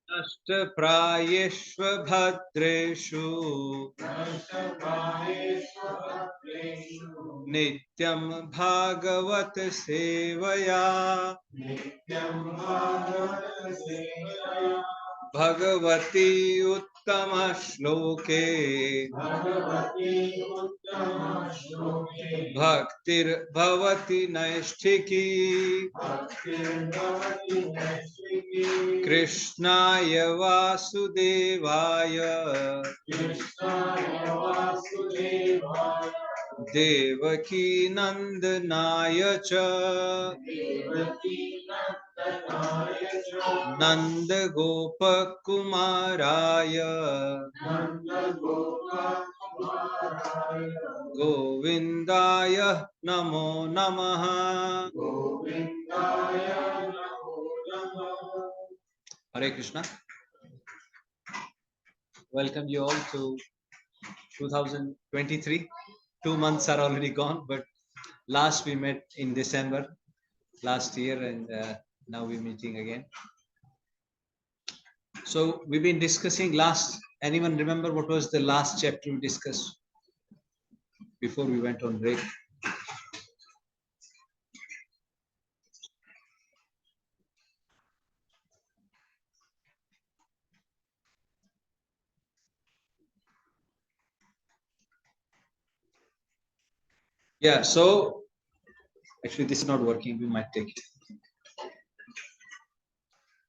नष्टप्रायेष्व भद्रेषु नित्यं भागवत सेवया भगवती उत्तम श्लोके भक्तिर्भवति नैष्ठिकी कृष्णाय वासुदेवाय देवकी नंदनाय च नंद गोपकुमाराय गोविंदाय नमो नमः। Hare Krishna. Welcome you all to 2023. 2 months are already gone, but last we met in December last year, and now we're meeting again. So we've been discussing last. Anyone remember what was the last chapter we discussed before we went on break? Yeah, so actually this is not working. We might take it.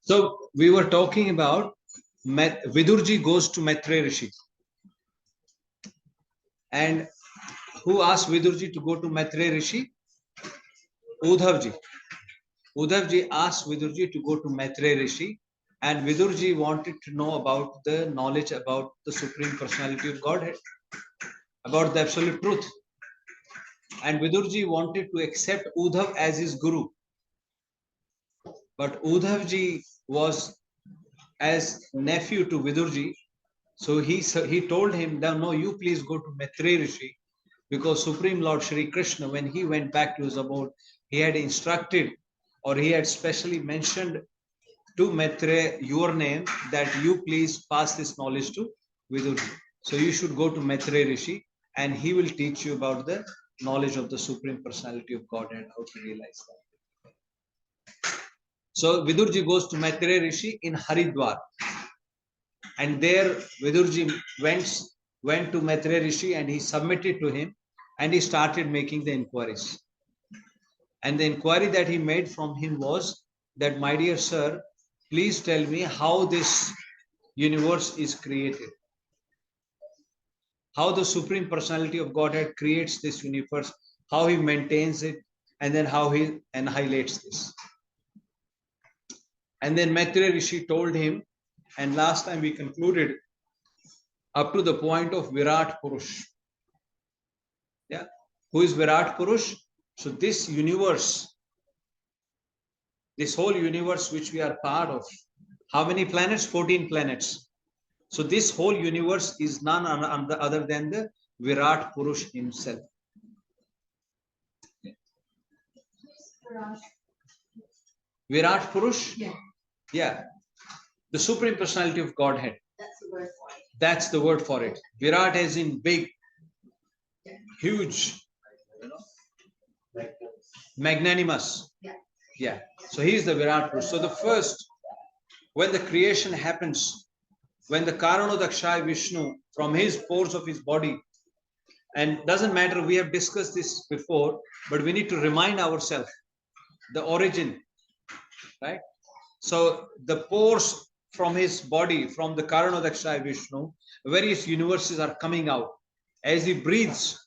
So we were talking about Vidurji goes to Maitreya Rishi. And who asked Vidurji to go to Maitreya Rishi? Uddhavji. Uddhavji asked Vidurji to go to Maitreya Rishi, and Vidurji wanted to know about the knowledge about the Supreme Personality of Godhead, about the absolute truth. And Vidurji wanted to accept Uddhav as his guru. But Uddhavji was as nephew to Vidurji, so he told him, no, you please go to Maitreya Rishi, because Supreme Lord Shri Krishna, when he went back to his abode, he had instructed, or he had specially mentioned to Maitreya your name, that you please pass this knowledge to Vidurji. So you should go to Maitreya Rishi, and he will teach you about the knowledge of the Supreme Personality of God and how to realize that. So Vidurji goes to Maitreya Rishi in Haridwar, and there Vidurji went to Maitreya Rishi, and he submitted to him, and he started making the inquiries. And the inquiry that he made from him was that, my dear sir, please tell me how this universe is created, how the Supreme Personality of Godhead creates this universe, how he maintains it, and then how he annihilates this. And then Maitreya Rishi told him, and last time we concluded up to the point of Virat Purush. Yeah, who is Virat Purush? So this universe, this whole universe which we are part of, how many planets? 14 planets. So this whole universe is none other than the Virat Purush himself. Virat Purush? Yeah. Yeah. The Supreme Personality of Godhead. That's the word for it. That's the word for it. Virat as in big, huge, magnanimous. Yeah. Yeah. So he is the Virat Purush. So the first, when the creation happens, when the Karanodakshaya Vishnu, from his pores of his body, and doesn't matter, we have discussed this before, but we need to remind ourselves the origin, right? So the pores from his body, from the Karanodakshaya Vishnu, various universes are coming out. As he breathes,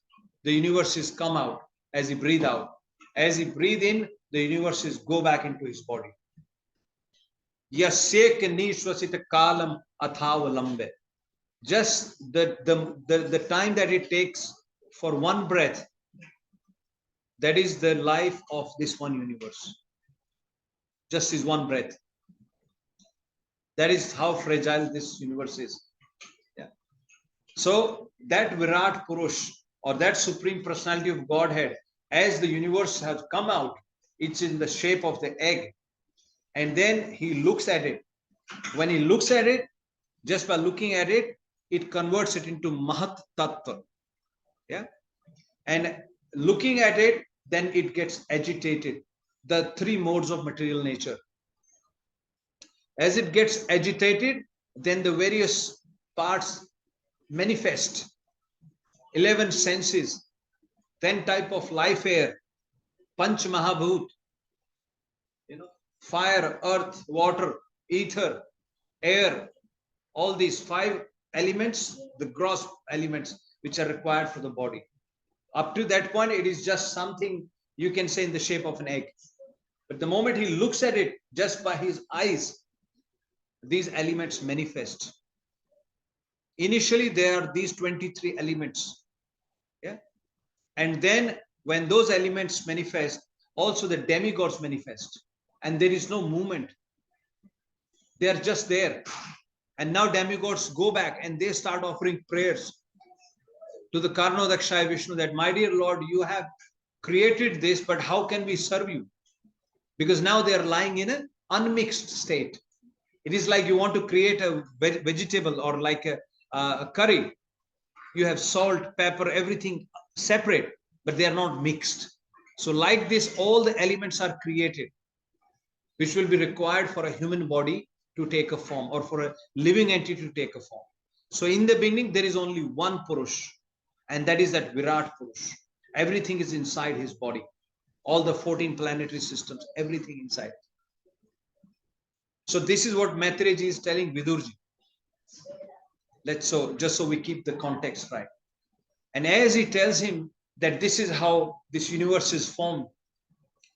the universes come out. As he breathes out, as he breathes in, the universes go back into his body. Yasek nishwasita kalam athavalambe. Just the time that it takes for one breath, that is the life of this one universe. Just is one breath. That is how fragile this universe is. Yeah. So that Virat Purush, or that Supreme Personality of Godhead, as the universe has come out, it's in the shape of the egg. and then he looks at it. When he looks at it, just by looking at it, it converts it into Mahat Tattva. Yeah. And looking at it, then it gets agitated. The three modes of material nature. As it gets agitated, then the various parts manifest. 11 senses, 10 type of life air, Panch Mahabhut, fire, earth, water, ether, air, all these 5 elements, the gross elements which are required for the body. Up to that point, it is just something you can say in the shape of an egg. But the moment he looks at it, just by his eyes, these elements manifest. Initially, there are these 23 elements. Yeah. And then when those elements manifest, also the demigods manifest. And there is no movement. They are just there. And now demigods go back and they start offering prayers to the Karnodakshaya Vishnu that, my dear Lord, you have created this, but how can we serve you? Because now they are lying in an unmixed state. It is like you want to create a vegetable or like a curry. You have salt, pepper, everything separate, but they are not mixed. So like this, all the elements are created, which will be required for a human body to take a form or for a living entity to take a form. So in the beginning, there is only one Purush, and that is that Virat Purush. Everything is inside his body. All the 14 planetary systems, everything inside. So this is what Maitreji is telling Vidurji. Just so we keep the context right. And as he tells him that this is how this universe is formed,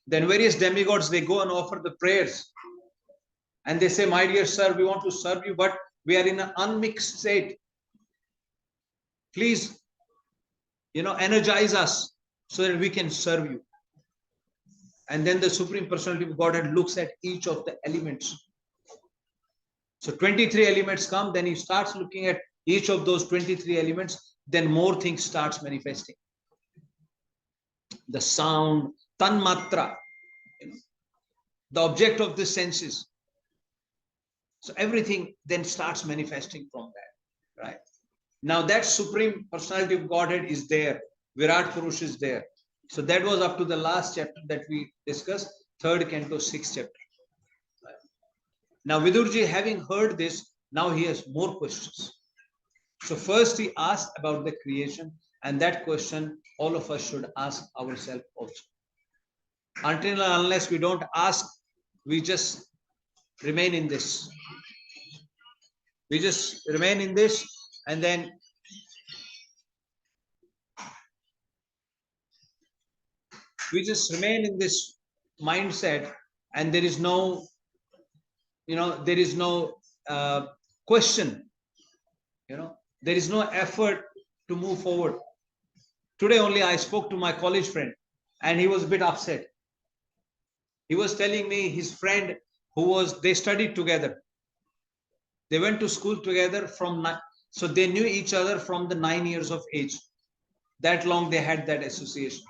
then various demigods, they go and offer the prayers. And they say, my dear sir, we want to serve you, but we are in an unmixed state. Please, energize us so that we can serve you. And then the Supreme Personality of Godhead looks at each of the elements. So 23 elements come, then he starts looking at each of those 23 elements, then more things starts manifesting. The sound, tanmatra, the object of the senses. So everything then starts manifesting from that, right? Now that Supreme Personality of Godhead is there. Virat Purush is there. So that was up to the last chapter that we discussed, 3rd canto, 6th chapter. Now Vidurji, having heard this, now he has more questions. So first he asked about the creation, and that question all of us should ask ourselves also. Until and unless we don't ask, we just remain in this. We just remain in this, and then we just remain in this mindset, and there is no, there is no question, there is no effort to move forward. Today only I spoke to my college friend, and he was a bit upset. He was telling me his friend they studied together. They went to school together so they knew each other from the 9 years of age. That long they had that association.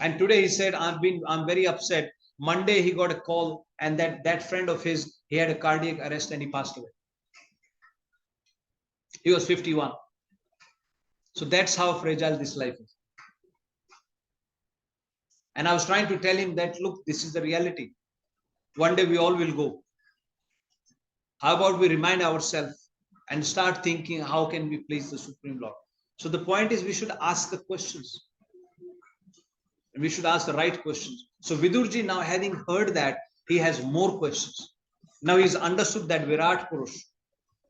And today he said, I'm very upset. Monday he got a call, and that friend of his, he had a cardiac arrest and he passed away. He was 51. So that's how fragile this life is. And I was trying to tell him that, look, this is the reality. One day we all will go. How about we remind ourselves and start thinking, how can we please the Supreme Lord? So the point is, we should ask the questions. And we should ask the right questions. So Vidurji, now having heard that, he has more questions. Now he's understood that Virat Purush.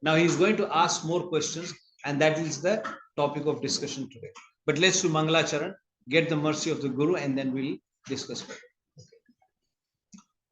Now he's going to ask more questions, and that is the topic of discussion today. But let's do Mangalacharan, get the mercy of the Guru, and then we'll discuss further.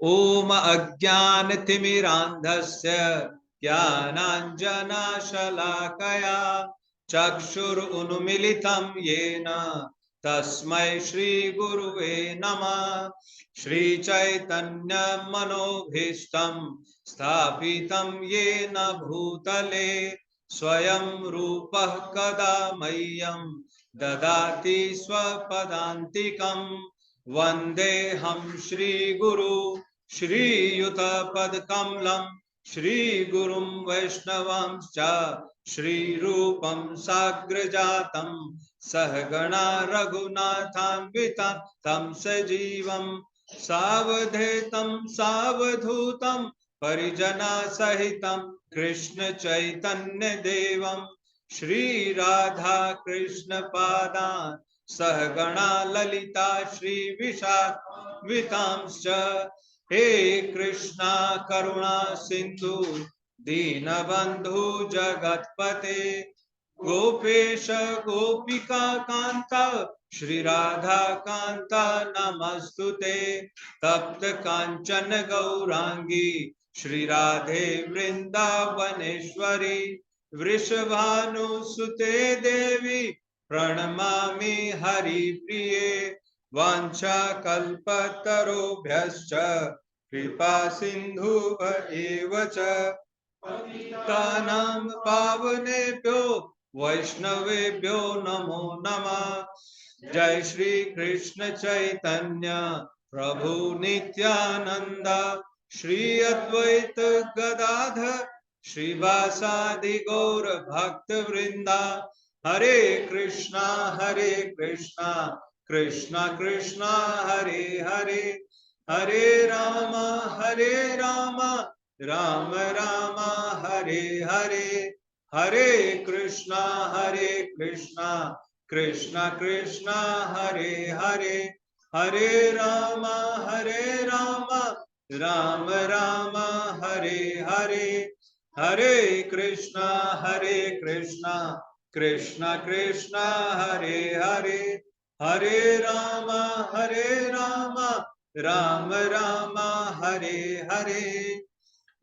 Om Ajnana Timirandhasya Jnananjana Shalakaya Chakshur Unmilitam Yena Tasmai Shri Guruve Namah. Shri Chaitanya Manobhishtam Sthapitam Yena Bhutale Swayam Rupah Kada Mayam Dadati Swapadantikam Vandeham Shri Guru Shri Yuta Pad Kamlam, Shri Gurum Vaishnavam Cha, Shri Rupam Sagrajatam, Sahagana Raghunatham Vitam, Tam Sajivam, Savadhetam Savadhutam, Parijana Sahitam, Krishna Chaitanya Devam, Shri Radha Krishna Padan, Sahagana Lalita Shri Vitamscha, He Krishna Karuna Sindhu Deenabandhu Jagatpate Gopesha Gopika Kanta Shri Radha Kanta Namastute Tapta Kanchana Gaurangi Shri Radhe Vrindavaneshwari Vrishabhanu Sute Devi Pranamami Hari Priye Vancha kalpatarobhyascha kripa sindhubha evacha Tanam pavanebhyo Vaishnavebhyo namo namah Jai Shri Krishna Chaitanya Prabhu Nityananda Shri Advaita Gadadhar Shri Vasadi Gaura Bhakta Vrinda Hare Krishna Krishna Krishna Hare Hare Hare Rama Rama Rama Hare Hare Hare Krishna Krishna Krishna Hare Hare Hare Rama Rama Rama Hare Hare Hare Krishna Krishna Krishna Hare Hare Hare Rama Rama Rama Hare Hare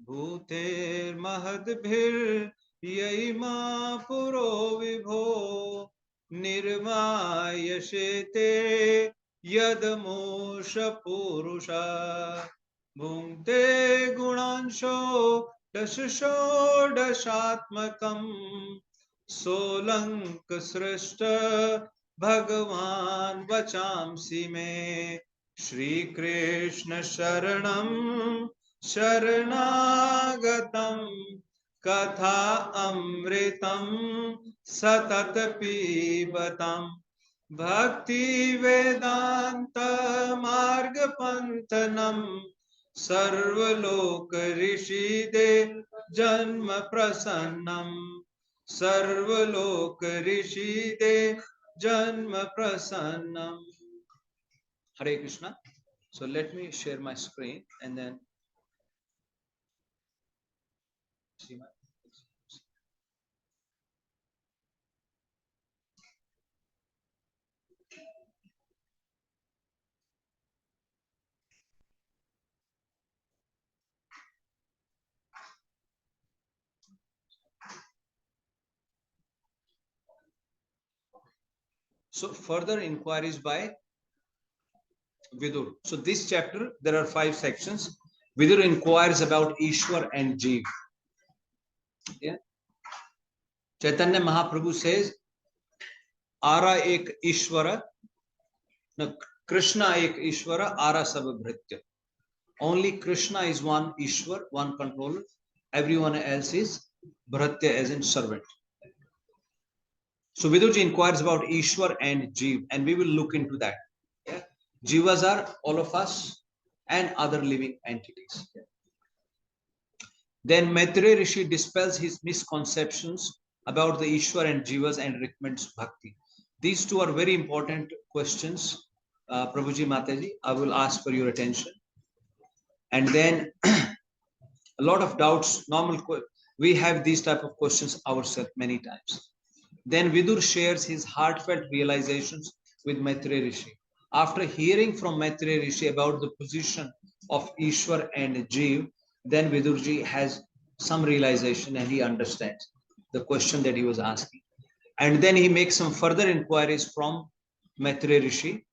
Bhuter Mahadbhir Yaima Puro Vibho Nirmayashete Yadamosha Purusha Bhunte Gunansho Dasasho Dashatmakam Solank Srishta Bhagavan Vachamsi Me Shri Krishna Sharanam Sharanaagatam Katha Amritam Satat Pibatam Bhakti Vedanta Marga Pantanam Sarvaloka Rishide Janma Prasannam Sarvaloka Rishide Janma Prasannam. Hare Krishna. So let me share my screen and then see my. So further inquiries by Vidura. So this chapter, there are 5 sections. Vidura inquires about Ishwar and Jeev. Yeah. Chaitanya Mahaprabhu says, Ara ek Ishwara, no, Krishna ek Ishwara, Ara Sababhritya. Only Krishna is one Ishwar, one controller. Everyone else is Bhratya, as in servant. So Vidurji inquires about Ishwar and Jeev, and we will look into that. Yeah? Jivas are all of us and other living entities. Yeah? Then Maitreya Rishi dispels his misconceptions about the Ishwar and Jivas and recommends Bhakti. These two are very important questions, Prabhuji Mataji. I will ask for your attention. And then a lot of doubts, we have these type of questions ourselves many times. Then Vidur shares his heartfelt realizations with Maitreya Rishi. After hearing from Maitreya Rishi about the position of Ishwar and Jeev, then Vidurji has some realization and he understands the question that he was asking. And then he makes some further inquiries from Maitreya Rishi,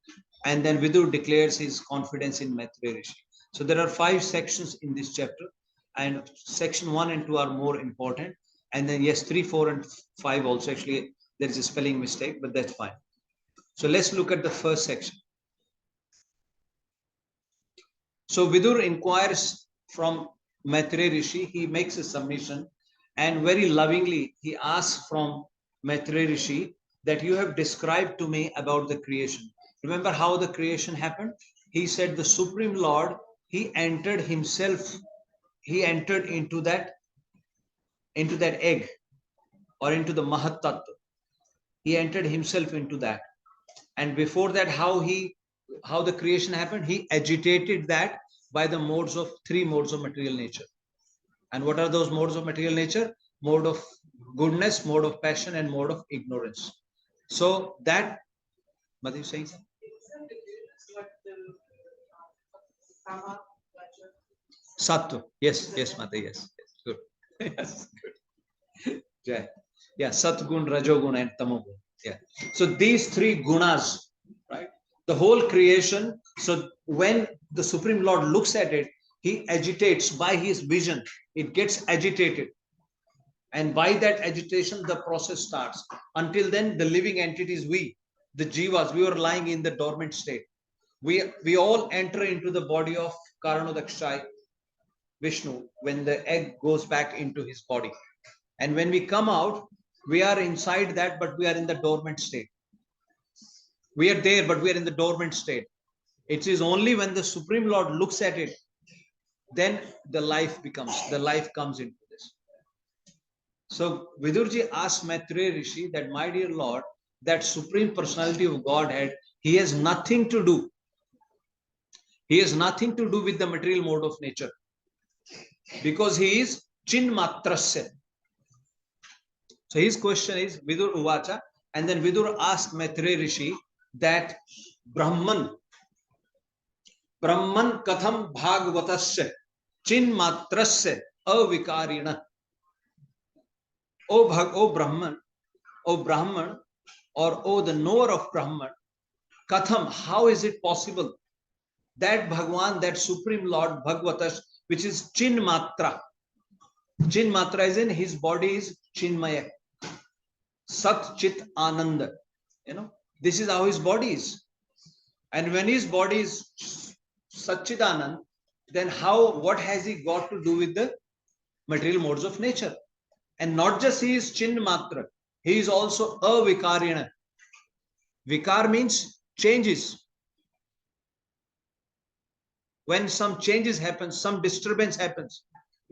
and then Vidur declares his confidence in Maitreya Rishi. So there are 5 sections in this chapter, and section 1 and 2 are more important. And then yes, 3, 4, and 5 also. Actually, there is a spelling mistake, but that's fine. So let's look at the first section. So Vidur inquires from Maitreya Rishi. He makes a submission and very lovingly he asks from Maitreya Rishi that you have described to me about the creation. Remember how the creation happened? He said the Supreme Lord, he entered himself, he entered into that egg or into the Mahat Tattva. He entered himself into that. And before that, how the creation happened? He agitated that by the three modes of material nature. And what are those modes of material nature? Mode of goodness, mode of passion, and mode of ignorance. So that, what are you saying? Sattva. Yes, Mata, yes. Good. Yes, good. Yeah, Satgun, Rajogun, and Tamogun. Yeah. So these three gunas, right? The whole creation. So when the Supreme Lord looks at it, he agitates by his vision. It gets agitated. And by that agitation, the process starts. Until then, the living entities, the jivas, we were lying in the dormant state. We all enter into the body of Karanodakshai Vishnu when the egg goes back into his body. And when we come out, we are inside that, but we are in the dormant state. We are there, but we are in the dormant state. It is only when the Supreme Lord looks at it, then the life comes into this. So Vidurji asked Maitreya Rishi that, my dear Lord, that Supreme Personality of Godhead, he has nothing to do. He has nothing to do with the material mode of nature. Because he is Chinmatrasya. So his question is, Vidur Uvacha, and then Vidur asked Maitreya Rishi that Brahman katham bhagavatasya chinmatrasya avikarina. O Brahman, or the knower of Brahman, katham, how is it possible that Bhagwan, that Supreme Lord Bhagavatas, which is Chinmatra. Chinmatra is in his body is Chinmaya. Sat Chit Ananda. This is how his body is. And when his body is Satchidanand, then what has he got to do with the material modes of nature? And not just he is Chinmatra, he is also Avikarina. Vikar means changes. When some changes happen, some disturbance happens.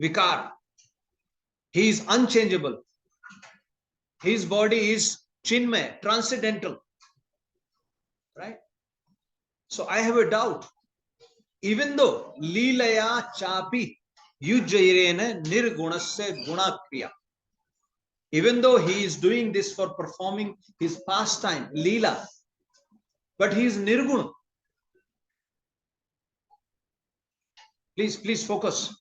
Vikar. He is unchangeable. His body is Chinmay, transcendental. Right? So I have a doubt. Even though Leelaya Chapi Yujjairena Nirgunasya Gunakriya. Even though he is doing this for performing his pastime, Leela, but he is Nirguna. Please focus.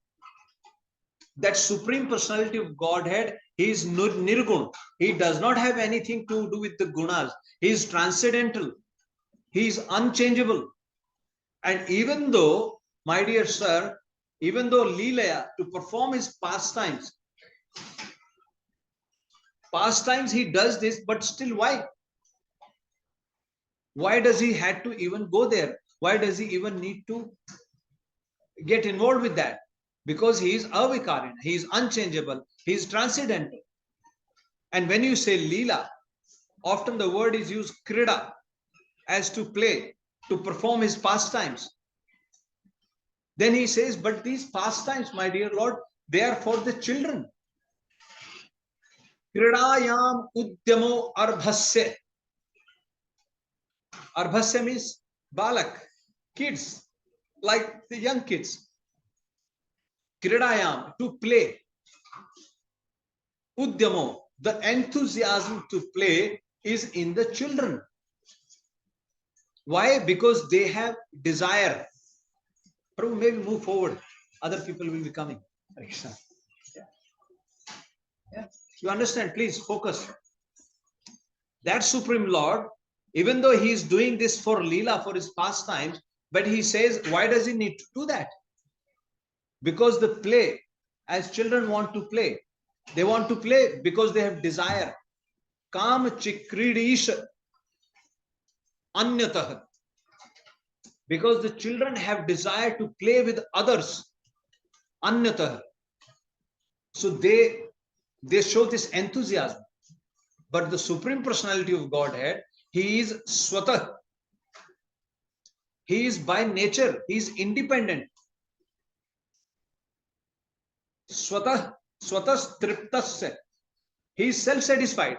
That Supreme Personality of Godhead, he is Nirguna. He does not have anything to do with the gunas. He is transcendental. He is unchangeable. And even though, my dear sir, even though Leelaya, to perform his pastimes, he does this, but still why? Why does he have to even go there? Why does he even need to get involved with that? Because he is avikarina, he is unchangeable, he is transcendental. And when you say Leela, often the word is used krida, as to play, to perform his pastimes. Then he says, but these pastimes, my dear Lord, they are for the children. Kridayam udyamo arbhasya. Arbhasya means balak, kids, like the young kids. Kridayam, to play. Udyamo, the enthusiasm to play is in the children. Why? Because they have desire. Prabhu, maybe move forward. Other people will be coming. Yeah. You understand? Please focus. That Supreme Lord, even though he is doing this for Leela, for his pastimes, but he says, why does he need to do that? Because the play, as children want to play, they want to play because they have desire. Kam chikridisha anyatah. because the children have desire to play with others, anyata. So they show this enthusiasm. But the Supreme Personality of Godhead, he is swatah. He is by nature, he is independent. Swatah triptasya. He is self-satisfied.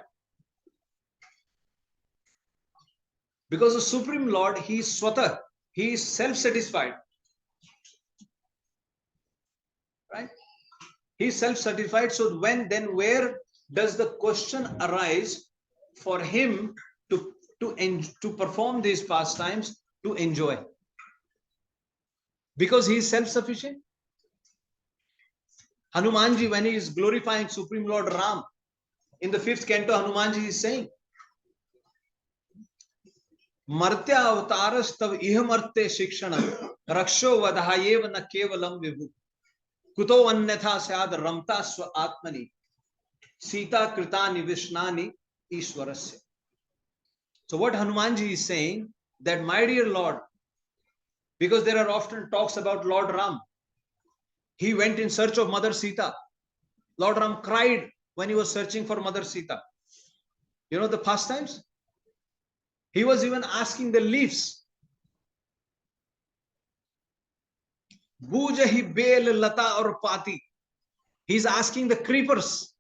Because the Supreme Lord, he is swatah. He is self-satisfied. Right? He is self-satisfied. So where does the question arise for him to perform these pastimes, to enjoy? Because he is self-sufficient. Hanumanji, when he is glorifying Supreme Lord Ram, in the 5th canto, Hanumanji is saying, Martya avataras tav ihamarte shikshanam raksho vadhayev na kevalam vibhu kuto annatha syad ramta swa atmani sita kritani vishnani ishwarasya. So what Hanumanji is saying, that my dear Lord, because there are often talks about Lord Ram, he went in search of Mother Sita. Lord Ram cried when he was searching for Mother Sita. You know the pastimes? He was even asking the leaves. Bujahi bel lata or pati. He's asking the creepers.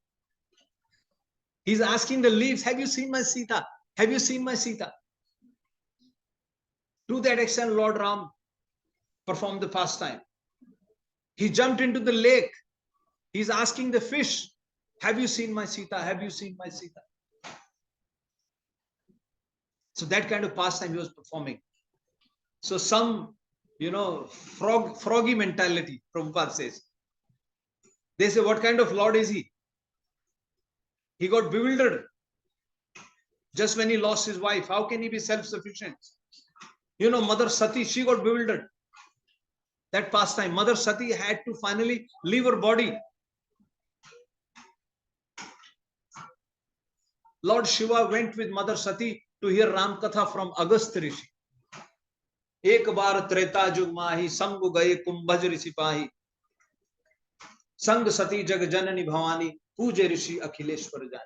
He's asking the leaves, have you seen my Sita? Have you seen my Sita? To that extent, Lord Ram performed the pastime. He jumped into the lake. He's asking the fish, have you seen my Sita? Have you seen my Sita? So that kind of pastime he was performing. So some, froggy mentality, Prabhupada says. They say, what kind of Lord is he? He got bewildered just when he lost his wife. How can he be self-sufficient? Mother Sati, she got bewildered. That pastime, Mother Sati had to finally leave her body. Lord Shiva went with Mother Sati to hear Ram Katha from Agastya Rishi. Ek bar treta jug mahi, sangu gaye kumbhaj rishi pahi. Sang Sati jag janani bhavani, puje rishi akhileshwar jani.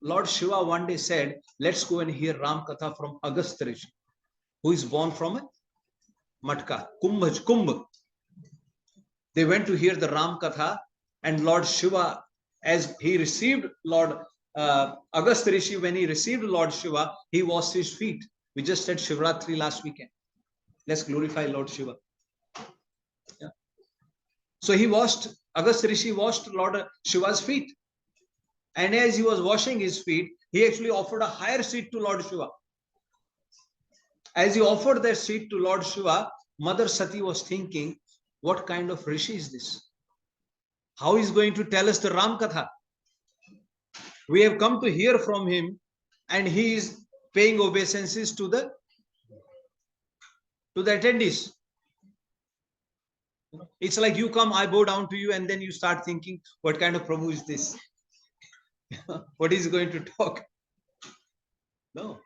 Lord Shiva one day said, let's go and hear Ram Katha from Agastya Rishi, who is born from a matka, kumbh. They went to hear the Ram Katha, and Lord Shiva, as he received Lord Agastya Rishi, when he received Lord Shiva, he washed his feet. We just said Shivratri last weekend. Let's glorify Lord Shiva. Yeah. So Agastya Rishi washed Lord Shiva's feet. And as he was washing his feet, he actually offered a higher seat to Lord Shiva. As he offered that seat to Lord Shiva, Mother Sati was thinking, what kind of Rishi is this? How is he going to tell us the Ram Katha? We have come to hear from him, and he is paying obeisances to the attendees. It's like you come, I bow down to you, and then you start thinking, what kind of Prabhu is this? What is he going to talk? No,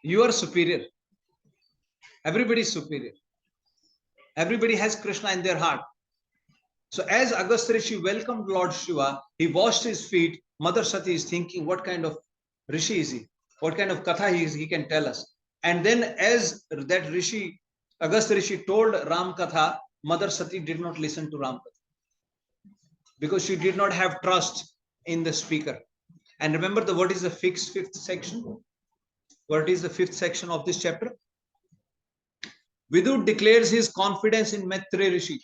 you are superior. Everybody is superior. Everybody has Krishna in their heart. So as Agastya Rishi welcomed Lord Shiva, he washed his feet. Mother Sati is thinking, what kind of Rishi is he? What kind of Katha he can tell us? And then as that Rishi, Agastya Rishi told Ram Katha, Mother Sati did not listen to Ram Katha, because she did not have trust in the speaker. And remember, what is the fifth section? What is the 5th section of this chapter? Vidura declares his confidence in Maitreya Rishi.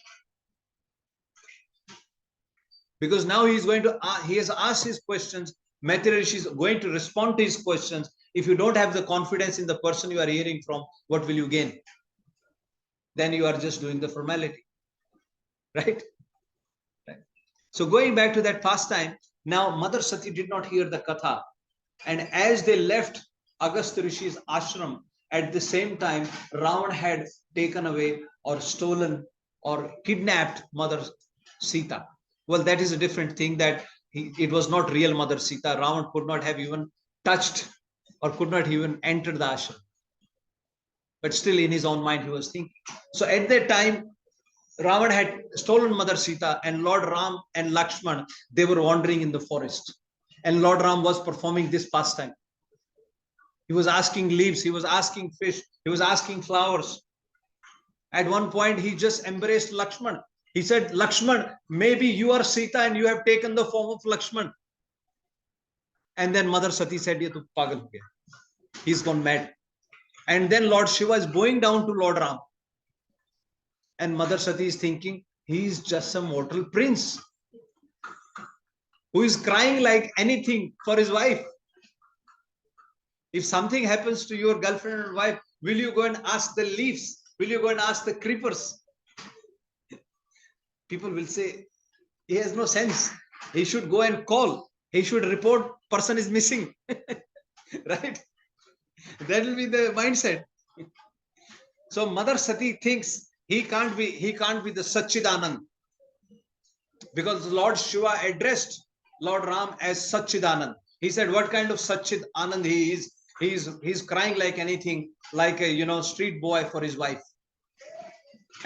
Because now he has asked his questions. Maitreya Rishi is going to respond to his questions. If you don't have the confidence in the person you are hearing from, what will you gain? Then you are just doing the formality. Right? So going back to that pastime, now Mother Sati did not hear the Katha. And as they left Agastya Rishi's ashram, at the same time, Ravan had taken away or stolen or kidnapped Mother Sita. Well, that is a different thing, that it was not real Mother Sita. Ravan could not have even touched or could not even enter the ashram. But still in his own mind, he was thinking. So at that time, Ravan had stolen Mother Sita, and Lord Ram and Lakshman, they were wandering in the forest. And Lord Ram was performing this pastime. He was asking leaves, he was asking fish, he was asking flowers. At one point, he just embraced Lakshman. He said, Lakshman, maybe you are Sita and you have taken the form of Lakshman. And then Mother Sati said, Ye tu pagal ho gaya. He's gone mad. And then Lord Shiva is bowing down to Lord Ram. And Mother Sati is thinking, he is just a mortal prince who is crying like anything for his wife. If something happens to your girlfriend or wife, will you go and ask the leaves? Will you go and ask the creepers? People will say, he has no sense. He should go and call. He should report person is missing. Right? That will be the mindset. So Mother Sati thinks he can't be the Satchidanand. Because Lord Shiva addressed Lord Ram as Satchidanand. He said, what kind of Satchidanand he is? He's crying like anything, like a street boy for his wife.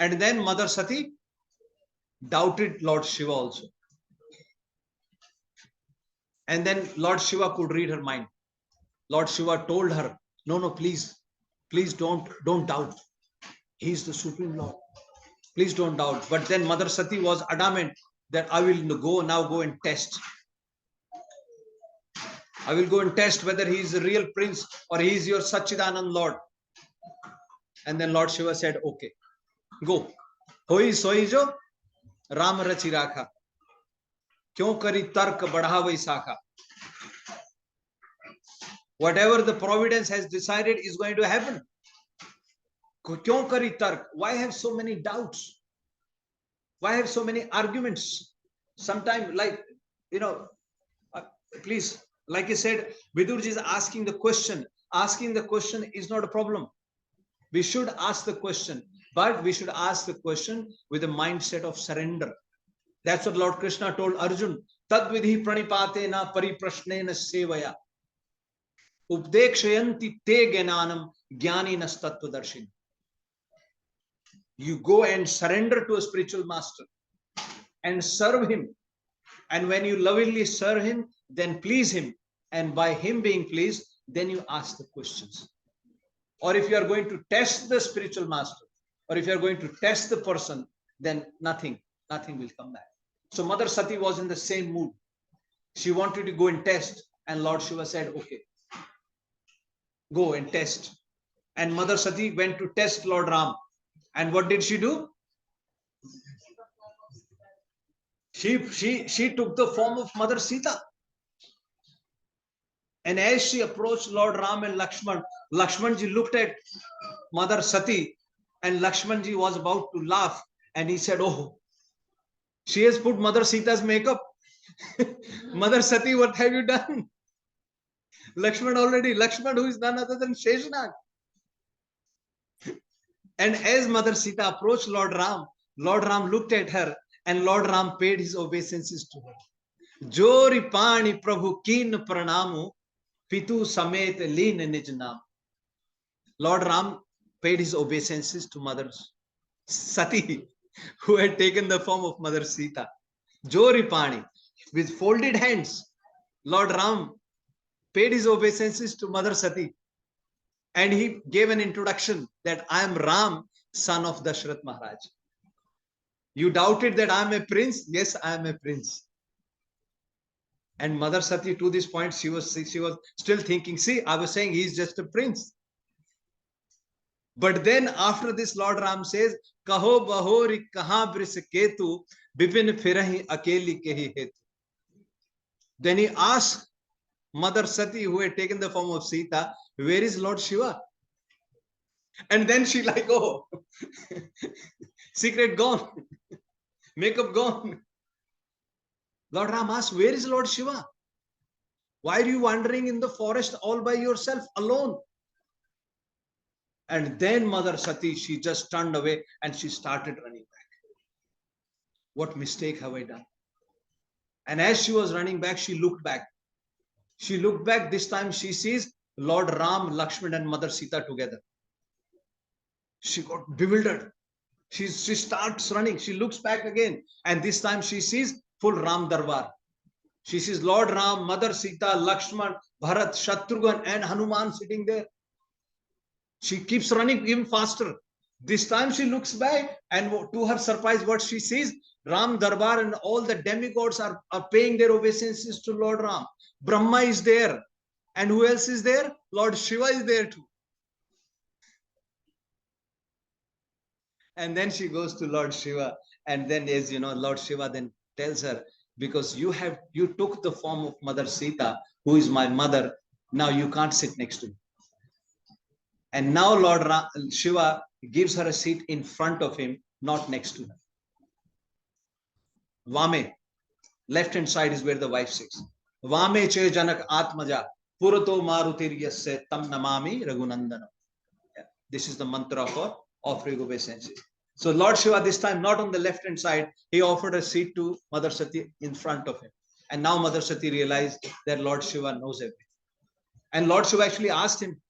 And then Mother Sati doubted Lord Shiva also. And then Lord Shiva could read her mind. Lord Shiva told her, no, please don't doubt. He is the Supreme Lord. Please don't doubt. But then Mother Sati was adamant that I will go and test. I will go and test whether he is a real prince or he is your Satchidanand Lord. And then Lord Shiva said, okay, go. Hoi soi jo Ram rachi rakha. Kyun kari tark badhavai sakha. Whatever the providence has decided is going to happen. Kyun kari tark. Why have so many doubts? Why have so many arguments? Sometimes, please, like I said, Vidurji is asking the question. Asking the question is not a problem. We should ask the question, but we should ask the question with a mindset of surrender. That's what Lord Krishna told Arjun. Tadvidhi pranipate na pariprashne na sevaya. Updekshayanti te gyananam gyani nas tattvadarshini. You go and surrender to a spiritual master and serve him. And when you lovingly serve him, then please him. And by him being pleased, then you ask the questions. Or if you are going to test the spiritual master, or if you are going to test the person, then nothing will come back. So Mother Sati was in the same mood. She wanted to go and test. And Lord Shiva said, okay, go and test. And Mother Sati went to test Lord Ram. And what did she do? She took the form of Mother Sita. And as she approached Lord Ram and Lakshman, Lakshmanji looked at Mother Sati, and Lakshmanji was about to laugh. And he said, oh, she has put Mother Sita's makeup. Mother Sati, what have you done? Lakshman who is none other than Sheshanag. And as Mother Sita approached Lord Ram looked at her, and Lord Ram paid his obeisances to her. Jori pani prabhu kin pranamu, pitu samet leen nij naam. Lord Ram paid his obeisances to Mother Sati, who had taken the form of Mother Sita. Jori pani, with folded hands, Lord Ram paid his obeisances to Mother Sati. And he gave an introduction that I am Ram, son of Dashrath Maharaj. You doubted that I am a prince? Yes, I am a prince. And Mother Sati, to this point, she was still thinking, see, I was saying he is just a prince. But then after this, Lord Ram says, Kaho bahori kaha bris ketu, bipin firahi akeli kehi hetu. Then he asked Mother Sati, who had taken the form of Sita, where is Lord Shiva? And then she like, oh, secret gone, makeup gone. Lord Ram asked, where is Lord Shiva? Why are you wandering in the forest all by yourself, alone? And then Mother Sati, she just turned away and she started running back. What mistake have I done? And as she was running back, she looked back. She looked back. This time she sees Lord Ram, Lakshman and Mother Sita together. She got bewildered. She starts running. She looks back again. And this time she sees full Ram Darbar. She sees Lord Ram, Mother Sita, Lakshman, Bharat, Shatrughan, and Hanuman sitting there. She keeps running even faster. This time she looks back, and to her surprise, what she sees, Ram Darbar and all the demigods are paying their obeisances to Lord Ram. Brahma is there. And who else is there? Lord Shiva is there too. And then she goes to Lord Shiva. And then, as you know, Lord Shiva then tells her, because you took the form of Mother Sita, who is my mother, now you can't sit next to me. And now Lord Shiva gives her a seat in front of him, not next to her. Vame, left hand side is where the wife sits. Vame che janak atmaja, purato marutiryasse tam namami raghunandana. This is the mantra for offering obeisances. So Lord Shiva this time, not on the left hand side, he offered a seat to Mother Sati in front of him. And now Mother Sati realized that Lord Shiva knows everything. And Lord Shiva actually asked him,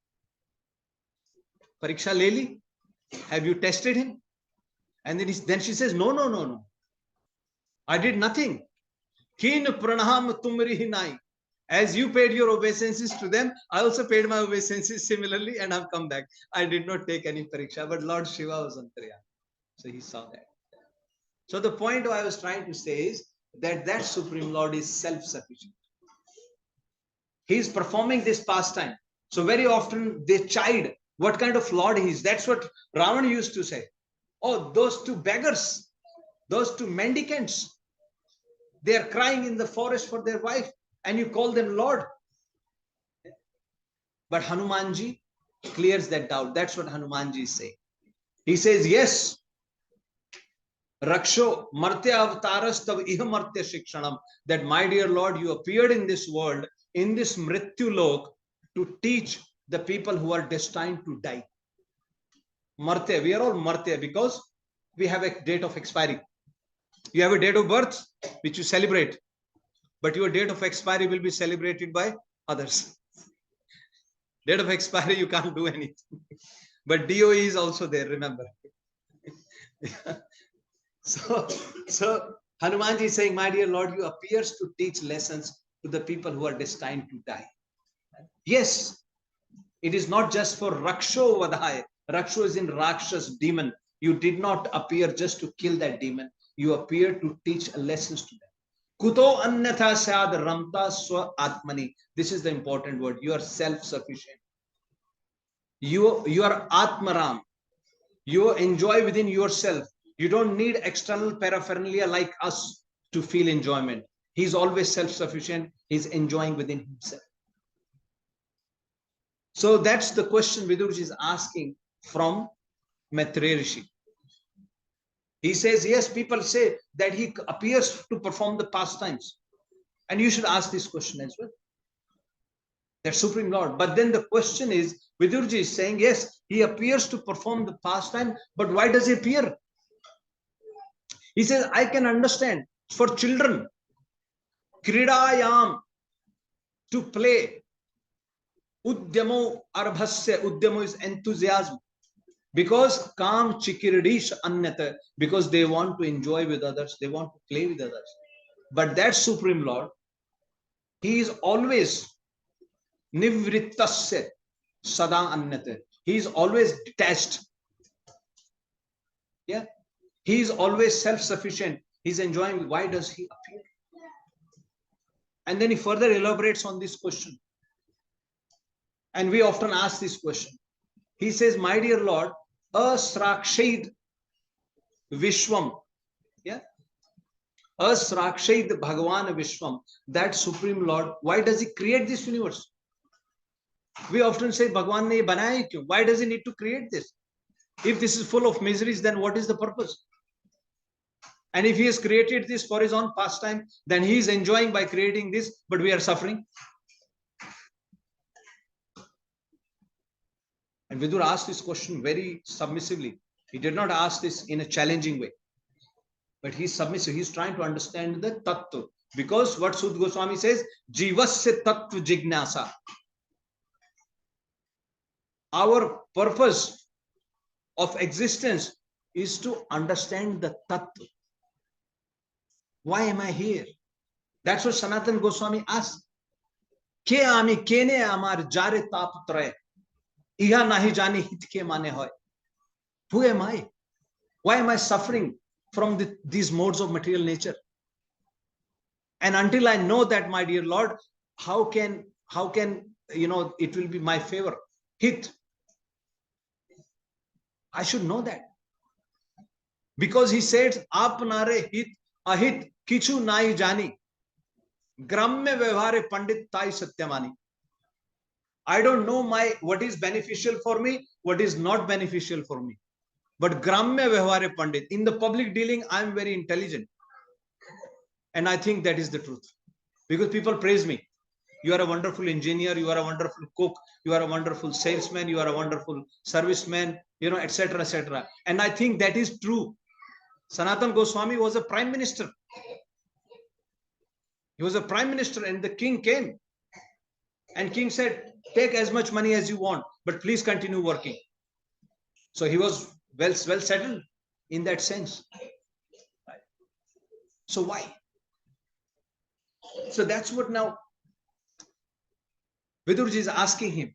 Pariksha Leli, have you tested him? And then she says, no. I did nothing. Kin pranaham tumri hinai. As you paid your obeisances to them, I also paid my obeisances similarly, and I've come back. I did not take any pariksha, but Lord Shiva was antarya. So he saw that. So the point I was trying to say is that Supreme Lord is self-sufficient. He is performing this pastime. So very often they chide what kind of Lord he is. That's what Ravana used to say. Oh, those two beggars, those two mendicants, they are crying in the forest for their wife, and you call them Lord. But Hanumanji clears that doubt. That's what Hanumanji is saying. He says, yes, Raksho Martya Avataras Tav Iha Martya Shikshanam, that my dear Lord, you appeared in this world, in this Mrityu Lok, to teach the people who are destined to die. Martya, we are all Martya because we have a date of expiry. You have a date of birth which you celebrate, but your date of expiry will be celebrated by others. Date of expiry, you can't do anything. But DOE is also there, remember. So Hanumanji is saying, my dear Lord, you appears to teach lessons to the people who are destined to die. Yes, it is not just for Raksho Vadhaya. Raksho is in Rakshas, demon. You did not appear just to kill that demon. You appear to teach lessons to them. Kuto annatha sad ramta swa atmani. This is the important word. You are self-sufficient. You are Atmaram. You enjoy within yourself. You don't need external paraphernalia like us to feel enjoyment. He's always self-sufficient. He's enjoying within himself. So that's the question Vidura is asking from Maitreya Rishi. He says, yes, people say that he appears to perform the pastimes. And you should ask this question as well. That Supreme Lord. But then the question is, Vidura is saying, yes, he appears to perform the pastime, but why does he appear? He says, I can understand. For children, kridayam, to play. Udyamo arbhasya, udyamo is enthusiasm. Because kam chikiridish anyata, because they want to enjoy with others, they want to play with others. But that Supreme Lord, he is always nivrittasya sada anyata. He is always detached. Yeah. He is always self-sufficient. He's enjoying. Why does he appear? And then he further elaborates on this question. And we often ask this question. He says, my dear Lord, asrakshid vishwam. Yeah. Asrakshid Bhagavan Vishwam. That Supreme Lord, why does he create this universe? We often say, Bhagavan ne banaya kyun? Why does he need to create this? If this is full of miseries, then what is the purpose? And if he has created this for his own pastime, then he is enjoying by creating this, but we are suffering. And Vidura asked this question very submissively. He did not ask this in a challenging way, but he's submissive. He's trying to understand the tattva. Because what Sud Goswami says, Jivasya tattva jignasa. Our purpose of existence is to understand the tattva. Why am I here? That's what Sanatana Goswami asked. Ke ami kene amar jare tap traye. Iha nahi jani hit ke mane hoy. Who am I? Why am I suffering from these modes of material nature? And until I know that, my dear Lord, how can it will be my favor? Hit. I should know that. Because he says, Apnare hit ahit kichu nai jani. Gramme vyavhare pandit tai satyamani. I don't know what is beneficial for me, what is not beneficial for me. But gramme vyavhare pandit. In the public dealing, I am very intelligent. And I think that is the truth. Because people praise me. You are a wonderful engineer, you are a wonderful cook, you are a wonderful salesman, you are a wonderful serviceman, etc., etc. And I think that is true. Sanatana Goswami was a prime minister. He was a prime minister, and the king came. And king said, take as much money as you want, but please continue working. So he was well settled in that sense. So why? So that's what now Vidurji is asking him.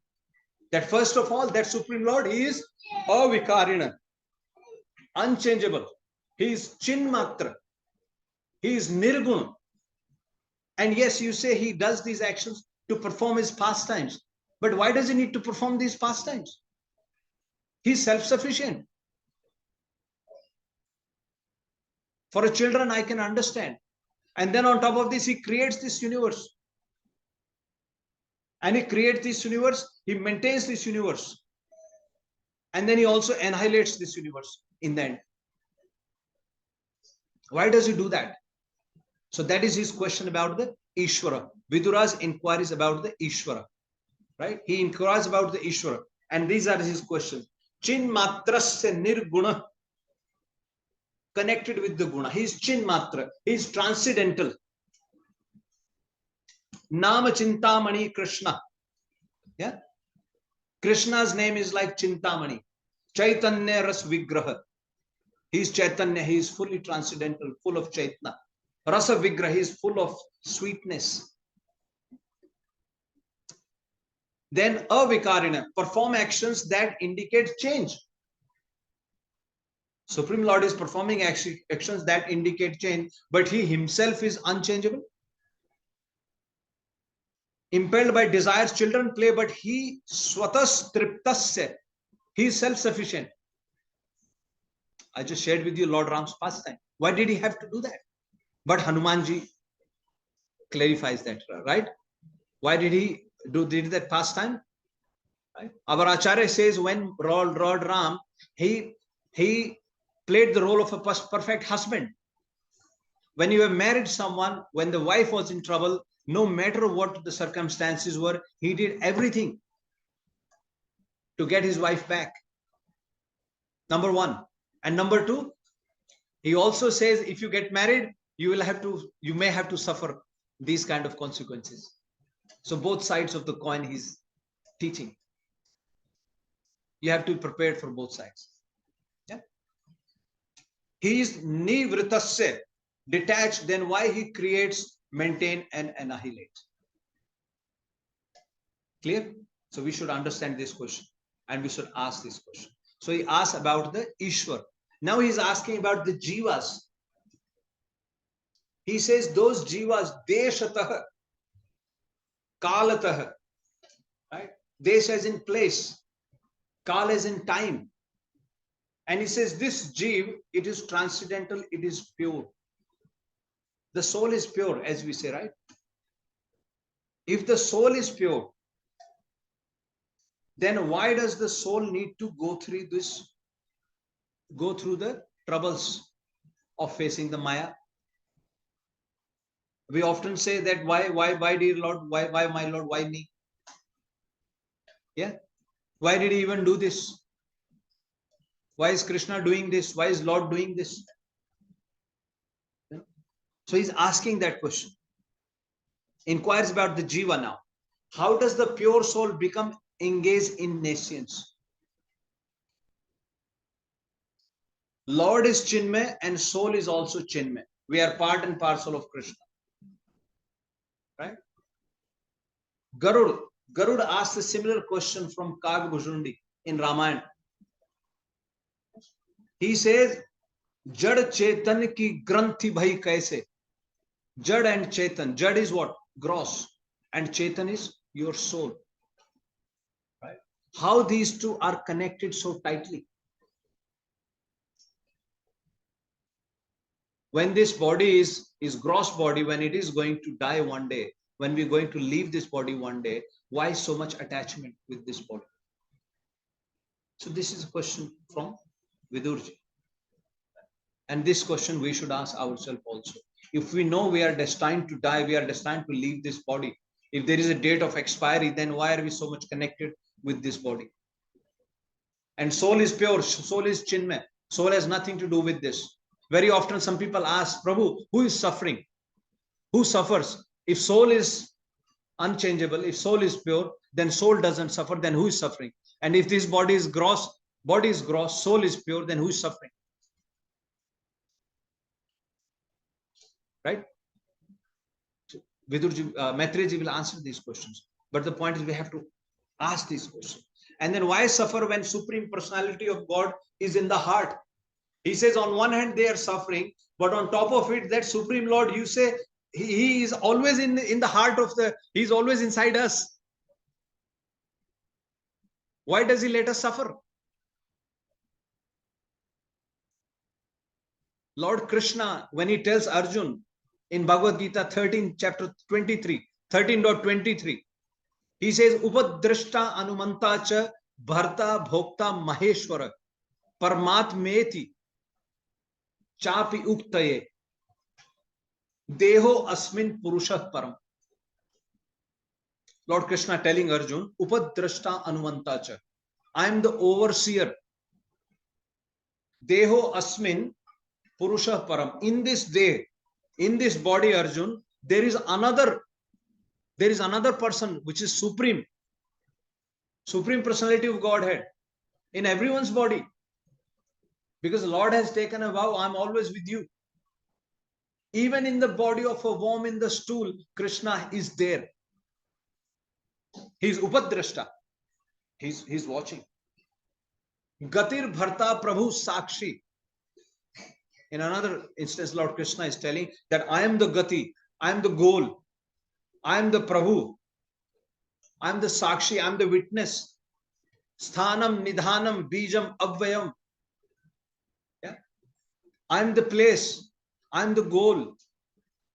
That first of all, that Supreme Lord, he is avikarina, unchangeable. He is chinmatra. He is nirguna. And yes, you say he does these actions to perform his pastimes. But why does he need to perform these pastimes? He's self-sufficient. For a children, I can understand. And then on top of this, he creates this universe. And he creates this universe, he maintains this universe. And then he also annihilates this universe in the end. Why does he do that? So that is his question about the Ishvara. Vidura's inquiries about the Ishvara. Right? He inquires about the Ishvara. And these are his questions. Chin matrasya nirguna. Connected with the guna. He is chin matra. He is transcendental. Nama Chintamani Krishna. Yeah. Krishna's name is like Chintamani. Chaitanya Ras Vigraha. He is Chaitanya. He is fully transcendental, full of Chaitanya. Rasa Vigraha. He is full of sweetness. Then avikarina. Perform actions that indicate change. Supreme Lord is performing actions that indicate change, but he himself is unchangeable. Impelled by desires, children play, but he swatas triptasya. He is self-sufficient. I just shared with you Lord Ram's pastime. Why did he have to do that? But Hanumanji clarifies that, right? Why did he did that pastime? Right? Our Acharya says when Lord Ram, he played the role of a perfect husband. When you have married someone, when the wife was in trouble, no matter what the circumstances were, he did everything to get his wife back. Number one. And number two, he also says if you get married, you may have to suffer these kind of consequences. So both sides of the coin he's teaching. You have to be prepared for both sides. Yeah. He is nivritasya, detached. Then why he creates, maintain, and annihilate? Clear? So we should understand this question and we should ask this question. So he asks about the Ishwar. Now he's asking about the Jivas. He says those Jivas, Deshatah, Kalatah, right? Desh as in place, Kal as in time. And he says this Jiv, it is transcendental, it is pure. The soul is pure, as we say, right? If the soul is pure, then why does the soul need to go through the troubles of facing the Maya? We often say that why, dear Lord, why, my Lord, why me? Yeah. Why did he even do this? Why is Krishna doing this? Why is Lord doing this? Yeah. So he's asking that question. Inquires about the Jiva now. How does the pure soul become engaged in nescience? Lord is Chinmay and soul is also Chinmay. We are part and parcel of Krishna. Right? Garud asked a similar question from Kagbhujundi in Ramayana. He says, Jad Chetan ki granthi bhai kaise? Jad and Chetan. Jad is what? Gross. And Chetan is your soul. Right? How these two are connected so tightly? When this body is gross body, when it is going to die one day, when we're going to leave this body one day, why so much attachment with this body? So this is a question from Vidurji. And this question we should ask ourselves also. If we know we are destined to die, we are destined to leave this body. If there is a date of expiry, then why are we so much connected with this body? And soul is pure, soul is Chinmay. Soul has nothing to do with this. Very often some people ask, Prabhu, who is suffering? Who suffers? If soul is unchangeable, if soul is pure, then soul doesn't suffer, then who is suffering? And if this body is gross, soul is pure, then who is suffering? Right? So, Vidurji, Maitreji will answer these questions. But the point is we have to ask these questions. And then why suffer when Supreme Personality of God is in the heart? He says on one hand they are suffering, but on top of it, that Supreme Lord, you say, he is always in the heart of he's always inside us. Why does he let us suffer? Lord Krishna, when he tells Arjun in Bhagavad Gita 13, chapter 23, 13.23, he says, Upadrashta Anumanta cha Bharta Bhokta Maheshwara Paramatmeti Chapi Uktaye Deho Asmin Purushat Param. Lord Krishna telling Arjun, Upadrashta Anumanta cha. I am the overseer. Deho Asmin Purusha Param. In this day, in this body, Arjun, there is another person which is supreme personality of Godhead in everyone's body. Because the Lord has taken a vow, I'm always with you. Even in the body of a worm in the stool, Krishna is there. He's Upadrashta. He's watching. Gatir Bharta Prabhu Sakshi. In another instance, Lord Krishna is telling that I am the Gati, I am the goal, I am the Prabhu, I am the Sakshi, I am the witness. Sthanam, Nidhanam, Bijam, Abvayam. Yeah? I am the place, I am the goal,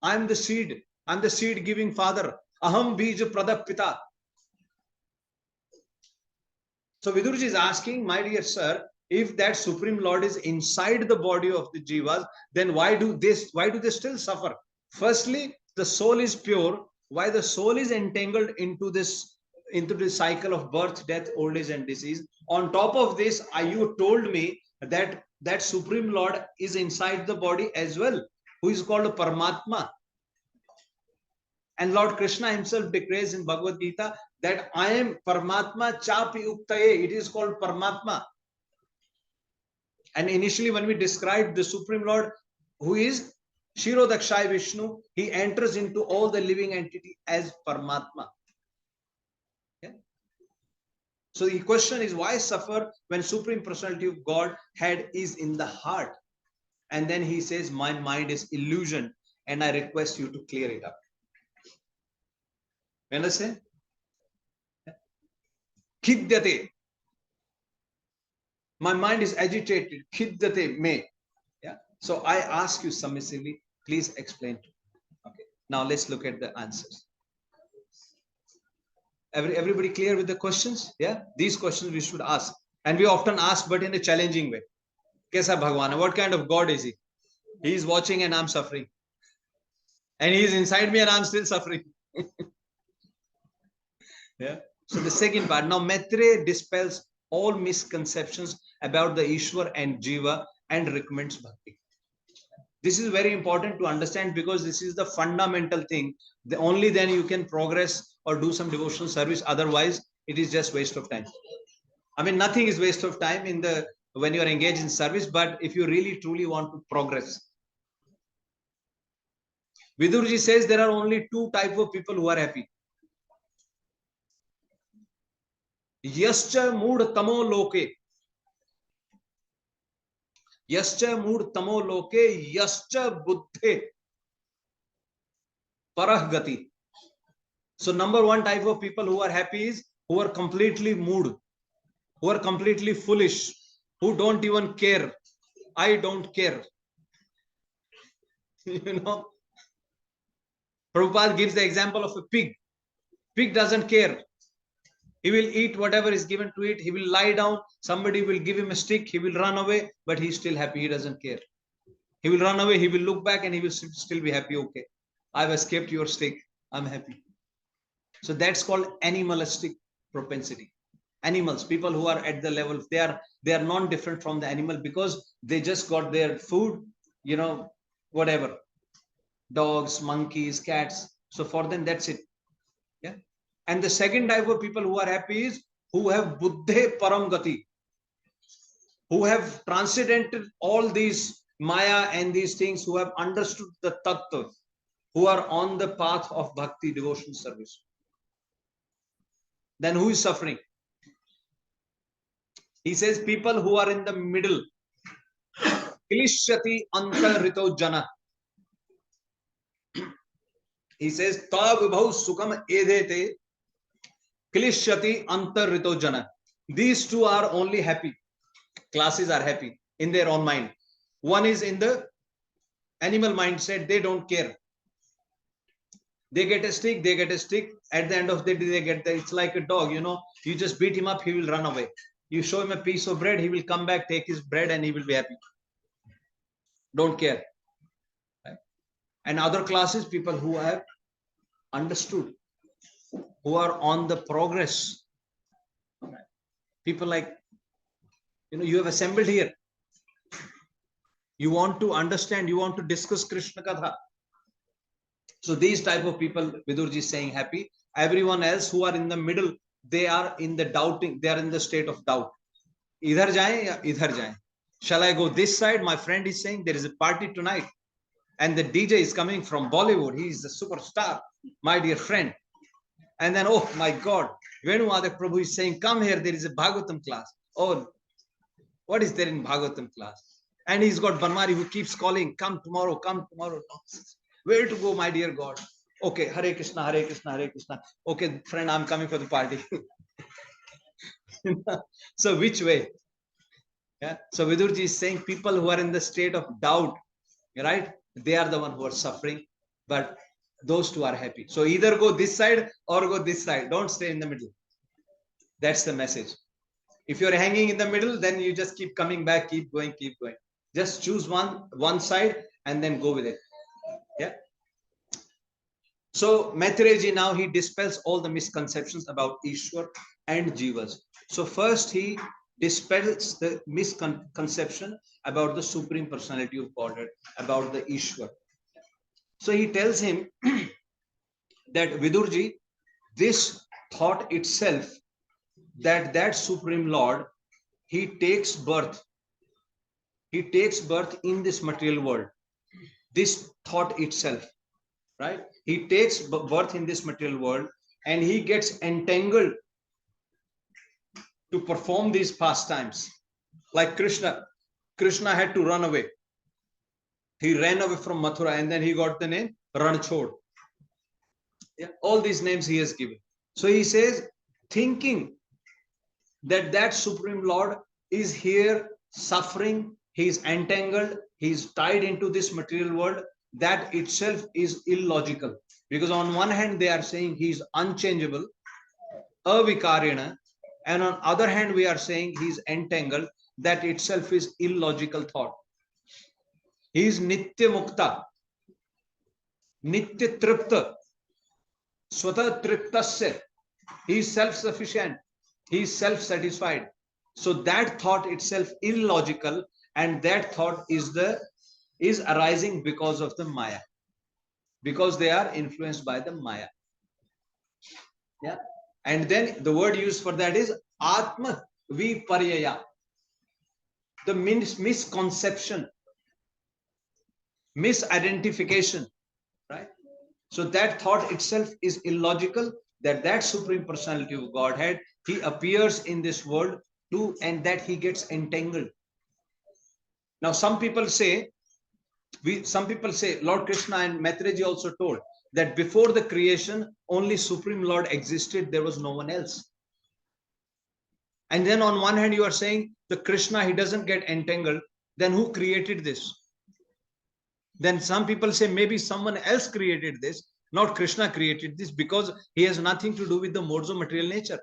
I am the seed giving father. Aham Bija Pradapita. So Vidurji is asking, my dear sir, if that Supreme Lord is inside the body of the Jivas, then why do they still suffer? Firstly, the soul is pure. Why the soul is entangled into this cycle of birth, death, old age, and disease. On top of this, you told me that Supreme Lord is inside the body as well, who is called a Paramatma. And Lord Krishna himself declares in Bhagavad Gita that I am Paramatma Chapi Uktaye. It is called Paramatma. And initially, when we described the Supreme Lord, who is Kshirodakshai Vishnu, he enters into all the living entity as Paramatma. Okay? So the question is, why suffer when Supreme Personality of God is in the heart? And then he says, my mind is illusion, and I request you to clear it up. You understand? Khidyate. My mind is agitated. Khidyate me. Yeah. So I ask you submissively, please explain to me. Okay. Now let's look at the answers. Everybody clear with the questions? Yeah. These questions we should ask. And we often ask, but in a challenging way. Kaisa Bhagwan? What kind of God is he? He is watching and I'm suffering. And he is inside me and I'm still suffering. Yeah. So the second part. Now Maitreya dispels all misconceptions about the Ishwar and Jiva and recommends bhakti. This is very important to understand because this is the fundamental thing. Only then you can progress or do some devotional service. Otherwise, it is just waste of time. I mean, nothing is waste of time in the when you are engaged in service, but if you really truly want to progress. Vidurji says there are only two types of people who are happy. Yascha mood tamo loke. Yascha mood tamo loke. Yascha buddhe parah gati. So number one type of people who are happy is who are completely mood, who are completely foolish, who don't even care. I don't care. You know, Prabhupada gives the example of a pig. Pig doesn't care. He will eat whatever is given to it. He will lie down. Somebody will give him a stick. He will run away, but he's still happy. He doesn't care. He will run away. He will look back and he will still be happy. Okay, I've escaped your stick. I'm happy. So that's called animalistic propensity. Animals, people who are at the level, they are non-different from the animal because they just got their food, you know, whatever. Dogs, monkeys, cats. So for them, that's it. Yeah. And the second type of people who are happy is who have buddhe param gati, who have transcendented all these maya and these things, who have understood the tattva, who are on the path of bhakti, devotion, service. Then who is suffering? He says people who are in the middle. Kilishyati antarito jana. He says ta vibhau sukham edete kilishyati antarito jana. These two are only happy. Classes are happy in their own mind. One is in the animal mindset. They don't care. They get a stick. They get a stick. At the end of the day, they get the. It's like a dog. You know, you just beat him up, he will run away. You show him a piece of bread, he will come back, take his bread, and he will be happy. Don't care. Right? And other classes, people who have understood, who are on the progress. Right? People like, you know, you have assembled here. You want to understand, you want to discuss Krishna Katha. So these type of people, Vidurji is saying happy. Everyone else who are in the middle, they are in the doubting, they are in the state of doubt. Idhar jaye ya idhar jaye. Shall I go this side? My friend is saying there is a party tonight and the DJ is coming from Bollywood. He is the superstar, my dear friend. And then, oh my God, Venu Adak Prabhu is saying, come here, there is a Bhagavatam class. Oh, what is there in Bhagavatam class? And he's got Banmari who keeps calling, come tomorrow, come tomorrow. Nonsense. Where to go, my dear God? Okay, Hare Krishna, Hare Krishna, Hare Krishna. Okay, friend, I'm coming for the party. So which way? Yeah. So Vidurji is saying people who are in the state of doubt, right? They are the one who are suffering, but those two are happy. So either go this side or go this side. Don't stay in the middle. That's the message. If you're hanging in the middle, then you just keep coming back, keep going, keep going. Just choose one side and then go with it. Yeah. So Maitreji now he dispels all the misconceptions about Ishwar and Jivas. So first he dispels the misconception about the Supreme Personality of Godhead, about the Ishwar. So he tells him that Vidurji, this thought itself, that Supreme Lord, he takes birth in this material world. This thought itself, right? He takes birth in this material world and he gets entangled to perform these pastimes. Like Krishna had to run away. He ran away from Mathura and then he got the name Ranchod. Yeah, all these names he has given. So he says, thinking that Supreme Lord is here suffering, he is entangled, he is tied into this material world, that itself is illogical. Because on one hand, they are saying he is unchangeable, avikarena, and on other hand, we are saying he is entangled. That itself is illogical thought. He is nitya mukta, nitya tripta, swata triptasya. He is self-sufficient. He is self-satisfied. So that thought itself illogical, and that thought is arising because of the Maya, because they are influenced by the Maya. Yeah. And then the word used for that is Atma Viparyaya. the misconception, misidentification, right? So that thought itself is illogical, that Supreme Personality of Godhead, he appears in this world too, and that he gets entangled. Now, some people say, Lord Krishna and Maitreji also told that before the creation, only Supreme Lord existed, there was no one else. And then on one hand, you are saying the Krishna, he doesn't get entangled. Then who created this? Then some people say maybe someone else created this, not Krishna created this, because he has nothing to do with the modes of material nature.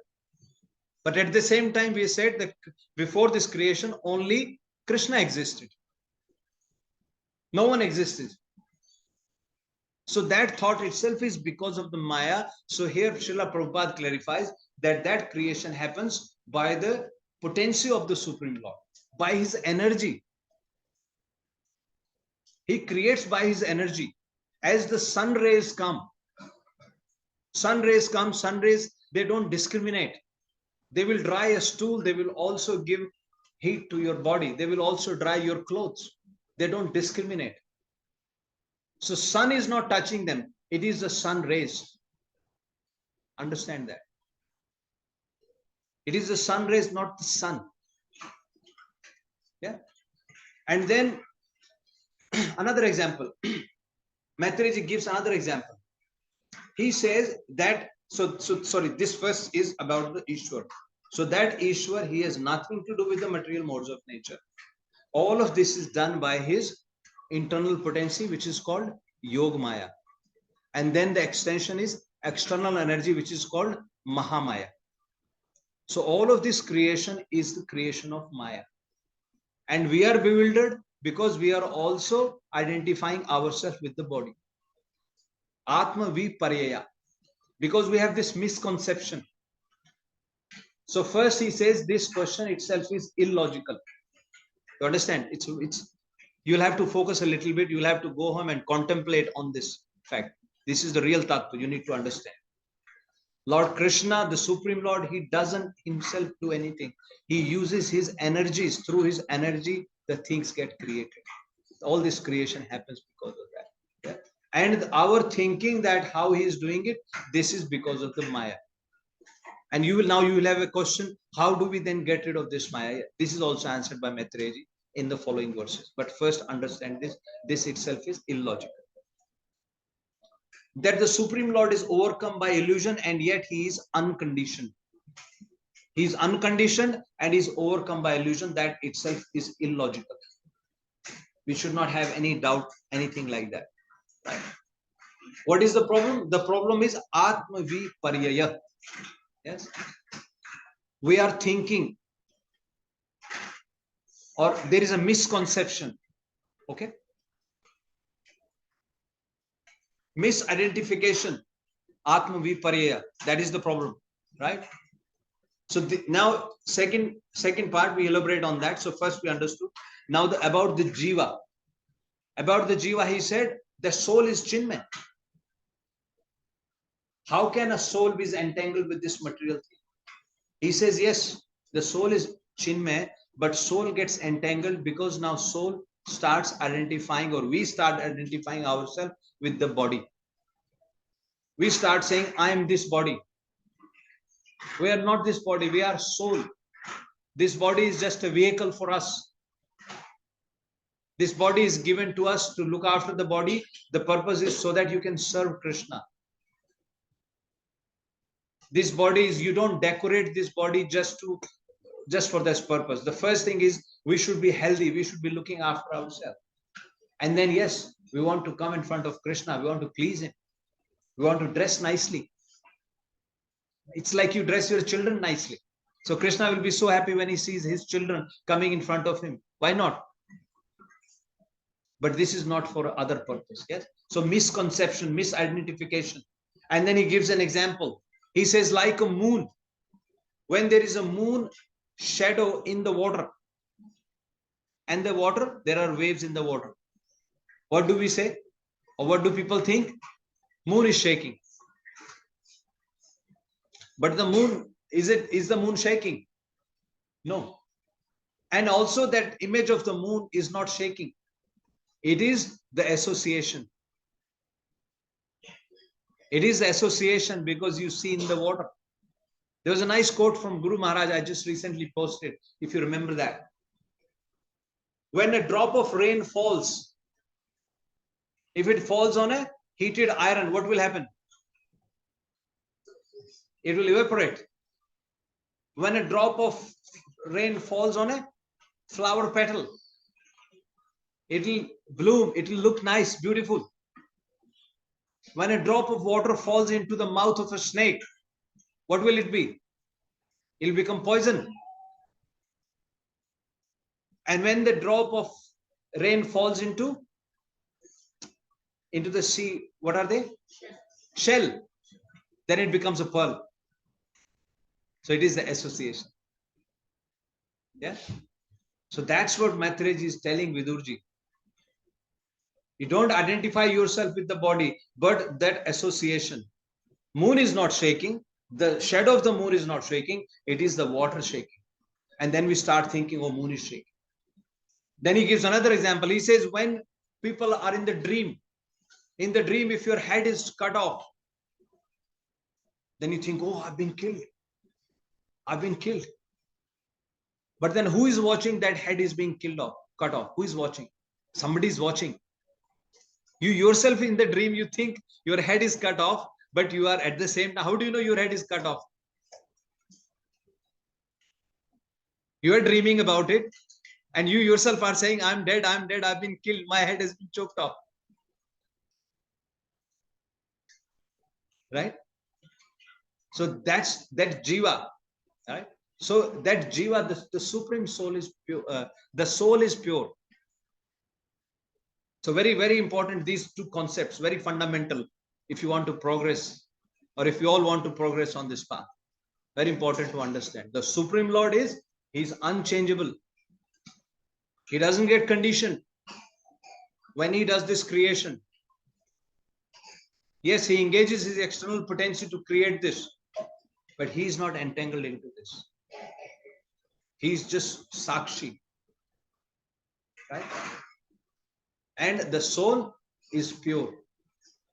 But at the same time, we said that before this creation, only Krishna existed. No one existed. So that thought itself is because of the Maya. So here Srila Prabhupada clarifies that creation happens by the potency of the Supreme Lord, by his energy. He creates by his energy. As the sun rays come, sun rays, they don't discriminate. They will dry a stool. They will also give heat to your body. They will also dry your clothes. They don't discriminate. So sun is not touching them. It is the sun rays. Understand that. It is the sun rays, not the sun. Yeah. And then another example. Maitreji gives another example. He says that, sorry, this verse is about the Ishwar. So that Ishwar, he has nothing to do with the material modes of nature. All of this is done by his internal potency, which is called Yog Maya. And then the extension is external energy, which is called Mahamaya. So all of this creation is the creation of Maya. And we are bewildered because we are also identifying ourselves with the body. Atma Viparyaya. Because we have this misconception. So first he says this question itself is illogical. You understand? You'll have to focus a little bit. You'll have to go home and contemplate on this fact. This is the real tattva you need to understand. Lord Krishna, the Supreme Lord, he doesn't himself do anything. He uses his energies. Through his energy, the things get created. All this creation happens because of that. Yeah? And our thinking that how he is doing it, this is because of the Maya. And you will have a question, how do we then get rid of this Maya? This is also answered by Maitreji in the following verses. But first understand this itself is illogical. That the Supreme Lord is overcome by illusion and yet he is unconditioned. He is unconditioned and is overcome by illusion. That itself is illogical. We should not have any doubt, anything like that. Right? What is the problem? The problem is Atma Viparyaya. Yes. We are thinking, or there is a misconception. Okay. Misidentification. Atma Viparyaya. That is the problem. Right. So now second part we elaborate on that. So first we understood. Now about the Jiva. About the Jiva, he said the soul is Chinmay. How can a soul be entangled with this material thing? He says, yes, the soul is Chinmay, but soul gets entangled because now soul starts identifying, or we start identifying ourselves with the body. We start saying, I am this body. We are not this body, we are soul. This body is just a vehicle for us. This body is given to us to look after the body. The purpose is so that you can serve Krishna. This body is, you don't decorate this body just for this purpose. The first thing is we should be healthy. We should be looking after ourselves. And then, yes, we want to come in front of Krishna. We want to please him. We want to dress nicely. It's like you dress your children nicely. So Krishna will be so happy when he sees his children coming in front of him. Why not? But this is not for other purpose. Yes. So misconception, misidentification. And then he gives an example. He says, like a moon, when there is a moon shadow in the water, and the water, there are waves in the water. What do we say? Or what do people think? Moon is shaking. But the moon, is the moon shaking? No. And also that image of the moon is not shaking. It is the association. It is the association because you see in the water. There was a nice quote from Guru Maharaj I just recently posted, if you remember that. When a drop of rain falls, if it falls on a heated iron, what will happen? It will evaporate. When a drop of rain falls on a flower petal, it will bloom, it will look nice, beautiful. When a drop of water falls into the mouth of a snake, what will it be? It will become poison. And when the drop of rain falls into the sea, what are they? Shell. Then it becomes a pearl. So it is the association. Yeah. So that's what Maitreji is telling Vidurji. You don't identify yourself with the body, but that association. Moon is not shaking. The shadow of the moon is not shaking. It is the water shaking. And then we start thinking, oh, moon is shaking. Then he gives another example. He says, when people are in the dream, if your head is cut off, then you think, oh, I've been killed. I've been killed. But then who is watching that head is being cut off? Who is watching? Somebody is watching. You yourself in the dream, you think your head is cut off, but you are at the same time. How do you know your head is cut off? You are dreaming about it, and you yourself are saying, I'm dead, I've been killed, my head has been choked off. Right? So that's that jiva. Right? So that jiva, the supreme soul is pure. The soul is pure. So very, very important, these two concepts, very fundamental if you want to progress, or if you all want to progress on this path. Very important to understand. The Supreme Lord he's unchangeable. He doesn't get conditioned when he does this creation. Yes, he engages his external potential to create this, but he is not entangled into this. He's just Sakshi. Right? And the soul is pure.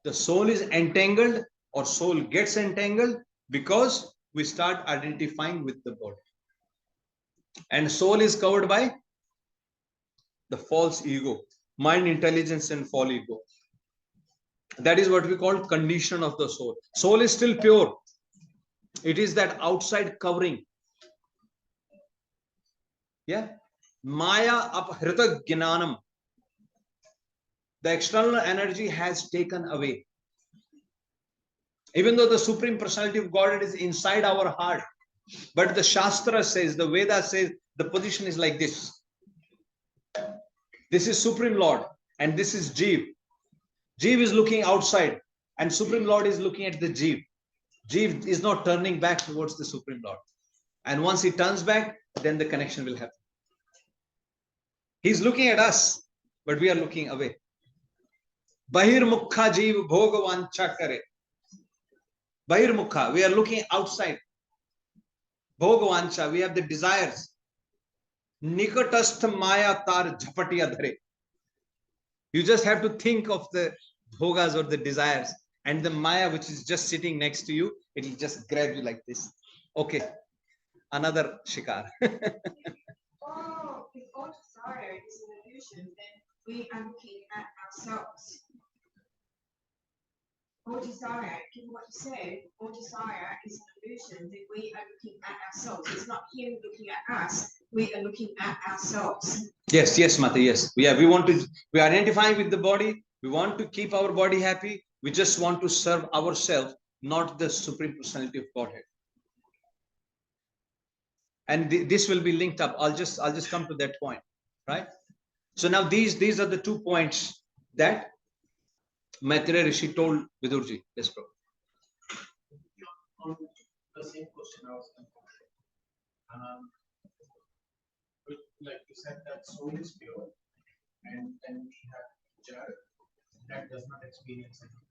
The soul is entangled, or soul gets entangled because we start identifying with the body. And soul is covered by the false ego, mind, intelligence, and false ego. That is what we call condition of the soul. Soul is still pure. It is that outside covering. Yeah. Maya aphrita jnanam. The external energy has taken away. Even though the Supreme Personality of Godhead is inside our heart, but the Shastra says, the Veda says, the position is like this. This is Supreme Lord, and this is Jeev. Jeev is looking outside, and Supreme Lord is looking at the Jeev. Jeev is not turning back towards the Supreme Lord. And once he turns back, then the connection will happen. He's looking at us, but we are looking away. Bahir Mukha Jeev Bhogavan Chakare. Bahir Mukha, we are looking outside. Bhogwancha, we have the desires. Nikatastha Maya Tar Jhapatiya Dhare. You just have to think of the bhogas or the desires, and the Maya, which is just sitting next to you, it will just grab you like this. Okay, another shikar. Oh, if all desire is an illusion, then we are looking at ourselves. All desire, given what you said, all desire is an illusion, then we are looking at ourselves. It's not him looking at us, we are looking at ourselves. Yes, Mata, yes. We identify with the body, we want to keep our body happy, we just want to serve ourselves, not the Supreme Personality of Godhead. And this will be linked up. I'll just come to that point, right? So now these are the 2 points that Maitreya Rishi told Vidurji. Yes, bro. On the same question I was like you said, that soul is pure, and then we have Jar that does not experience anything.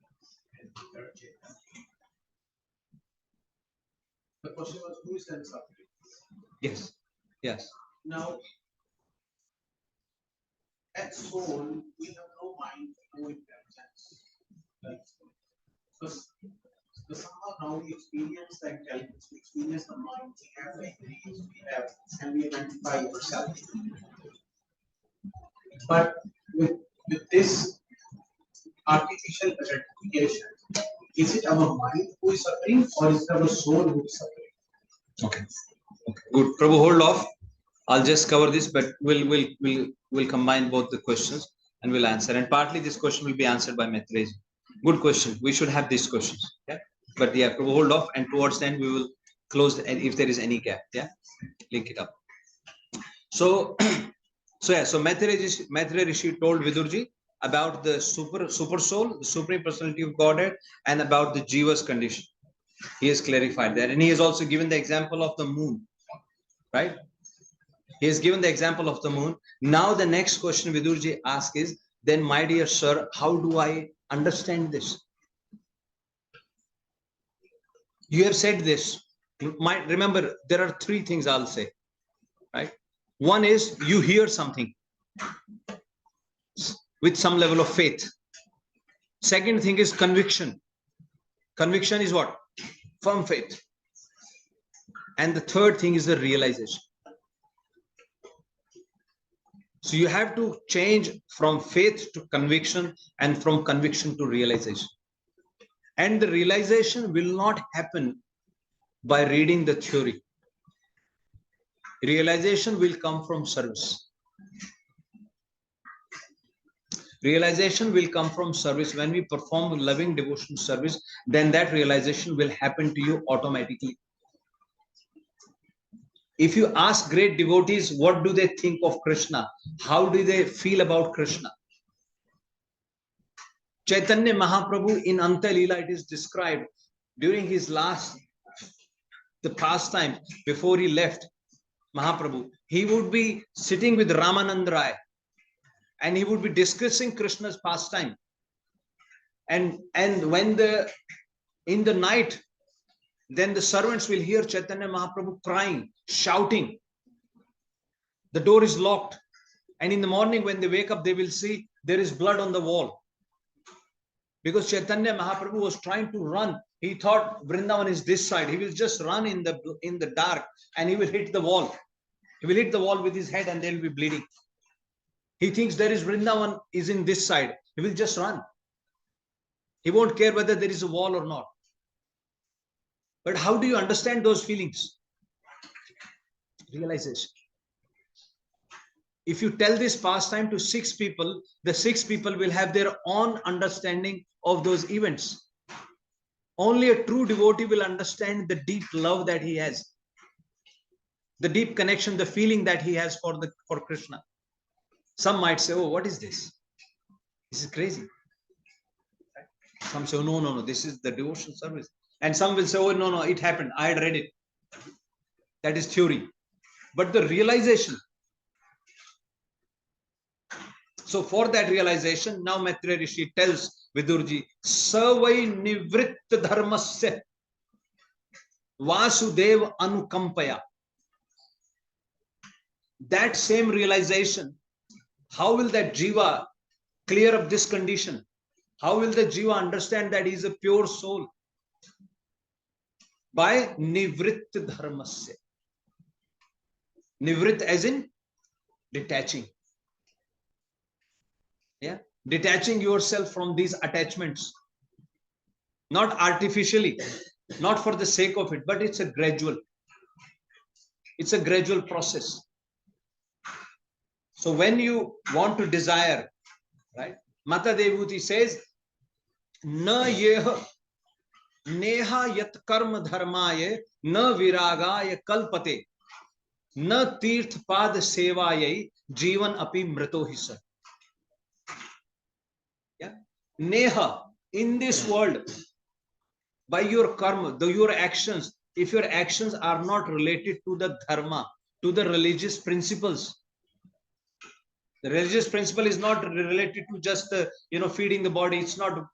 The question was, who is then suffering? Yes. Now, that soul, we have no mind, no intelligence. Like, because somehow now we experience the intelligence, we experience the mind, we have the dreams, and we identify ourselves. But with this artificial identification, is it our mind who is suffering or is it our soul who is suffering? Okay. Okay. Good. Prabhu, hold off. I'll just cover this, but we'll combine both the questions and we'll answer. And partly this question will be answered by Maitreya. Good question. We should have these questions. Yeah. But yeah, Prabhu, hold off, and towards the end we will close if there is any gap. Yeah. Link it up. So so Maitreya Rishi told Vidurji about the super soul, the supreme personality of Godhead, and about the Jiva's condition. He has clarified that, and he has also given the example of the moon, right? He has given the example of the moon. Now the next question Vidurji asks is, then my dear sir, how do I understand this? You have said this. Remember, there are three things I'll say, right? One is you hear something with some level of faith. Second thing is conviction. Conviction is what? Firm faith. And the third thing is the realization. So you have to change from faith to conviction and from conviction to realization. And the realization will not happen by reading the theory. Realization will come from service. Realization will come from service. When we perform loving devotion service, then that realization will happen to you automatically. If you ask great devotees, what do they think of Krishna? How do they feel about Krishna? Chaitanya Mahaprabhu in Anta Leela, it is described during his the pastime before he left Mahaprabhu, he would be sitting with Ramanand Rai and he would be discussing Krishna's pastime. And when in the night, then the servants will hear Chaitanya Mahaprabhu crying, shouting. The door is locked. And in the morning when they wake up, they will see there is blood on the wall. Because Chaitanya Mahaprabhu was trying to run. He thought Vrindavan is this side. He will just run in the dark and he will hit the wall. He will hit the wall with his head and they will be bleeding. He thinks there is Vrindavan is in this side. He will just run. He won't care whether there is a wall or not. But how do you understand those feelings? Realization. If you tell this pastime to 6 people, the 6 people will have their own understanding of those events. Only a true devotee will understand the deep love that he has, the deep connection, the feeling that he has for Krishna. Some might say, oh, what is this? This is crazy. Some say, oh, no, this is the devotion service. And some will say, oh, no, it happened. I had read it. That is theory. But the realization. So for that realization, now Maitreya Rishi tells Vidurji, Savai Nivritta Dharmasya Vasudeva Anukampaya. That same realization, how will that Jiva clear up this condition? How will the Jiva understand that he is a pure soul? By Nivritta Dharmasya. Nivrit as in detaching. Yeah, detaching yourself from these attachments, not artificially, not for the sake of it, but it's a gradual process. So when you want to desire, right? Mata Devuti says, Na yeha neha yat karma dharmaye na viragaya kalpate na tirth pad sevaye jivan api mrito hisa. Yeah, neha, in this world, by your karma, your actions, if your actions are not related to the dharma, to the religious principles, the religious principle is not related to just feeding the body. It's not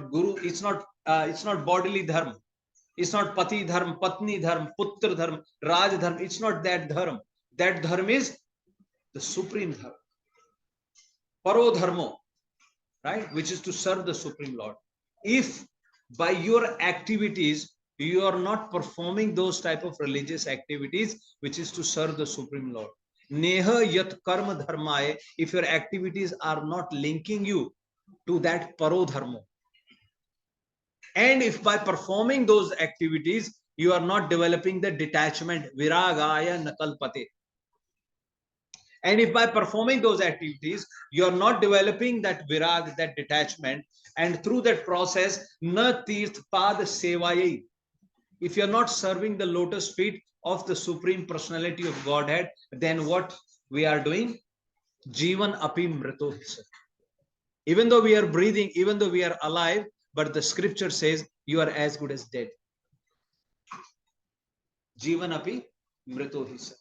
guru. It's not bodily dharma. It's not pati dharma, patni dharma, putra dharma, raj dharma. It's not that dharma. That dharma is the supreme dharma. parodharmo, right? Which is to serve the Supreme Lord. If by your activities, you are not performing those type of religious activities, which is to serve the Supreme Lord. Neha yat karma dharmaye, if your activities are not linking you to that parodharmo. And if by performing those activities, you are not developing the detachment, viragaya nakalpate. And if by performing those activities, you are not developing that virag, that detachment, and through that process, na tirth pad sevaye, if you are not serving the lotus feet of the Supreme Personality of Godhead, then what we are doing? Jivan api mrito. Even though we are breathing, even though we are alive, but the scripture says you are as good as dead. Jivan api mrito hisa.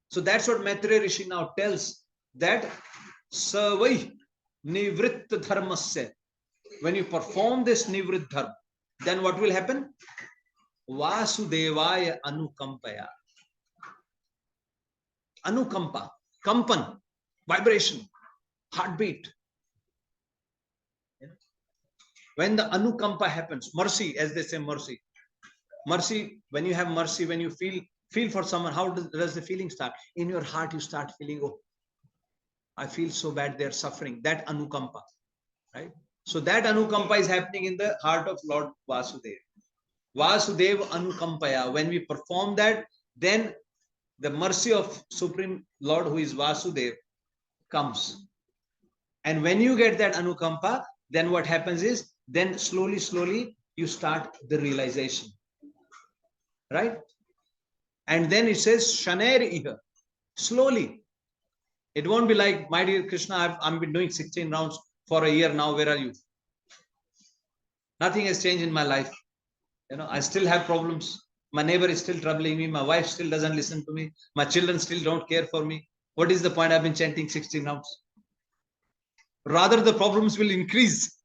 So that's what Maitreya Rishi now tells, that savai nivritta dharmasya. When you perform this nivrit dharma, then what will happen? Vasudevaya anukampaya. Anukampa, kampan, vibration, heartbeat. When the anukampa happens, mercy, as they say, mercy. Mercy, when you have mercy, when you feel for someone, how does the feeling start? In your heart, you start feeling, oh, I feel so bad, they're suffering. That anukampa, right? So that anukampa is happening in the heart of Lord Vasudeva. Vasudeva anukampaya. When we perform that, then the mercy of Supreme Lord, who is Vasudeva, comes. And when you get that anukampa, then what happens is, then slowly, you start the realization. Right? And then it says, Shaner iha. Slowly. It won't be like, my dear Krishna, I've been doing 16 rounds for a year now. Where are you? Nothing has changed in my life. You know, I still have problems. My neighbor is still troubling me. My wife still doesn't listen to me. My children still don't care for me. What is the point? I've been chanting 16 rounds. Rather, the problems will increase.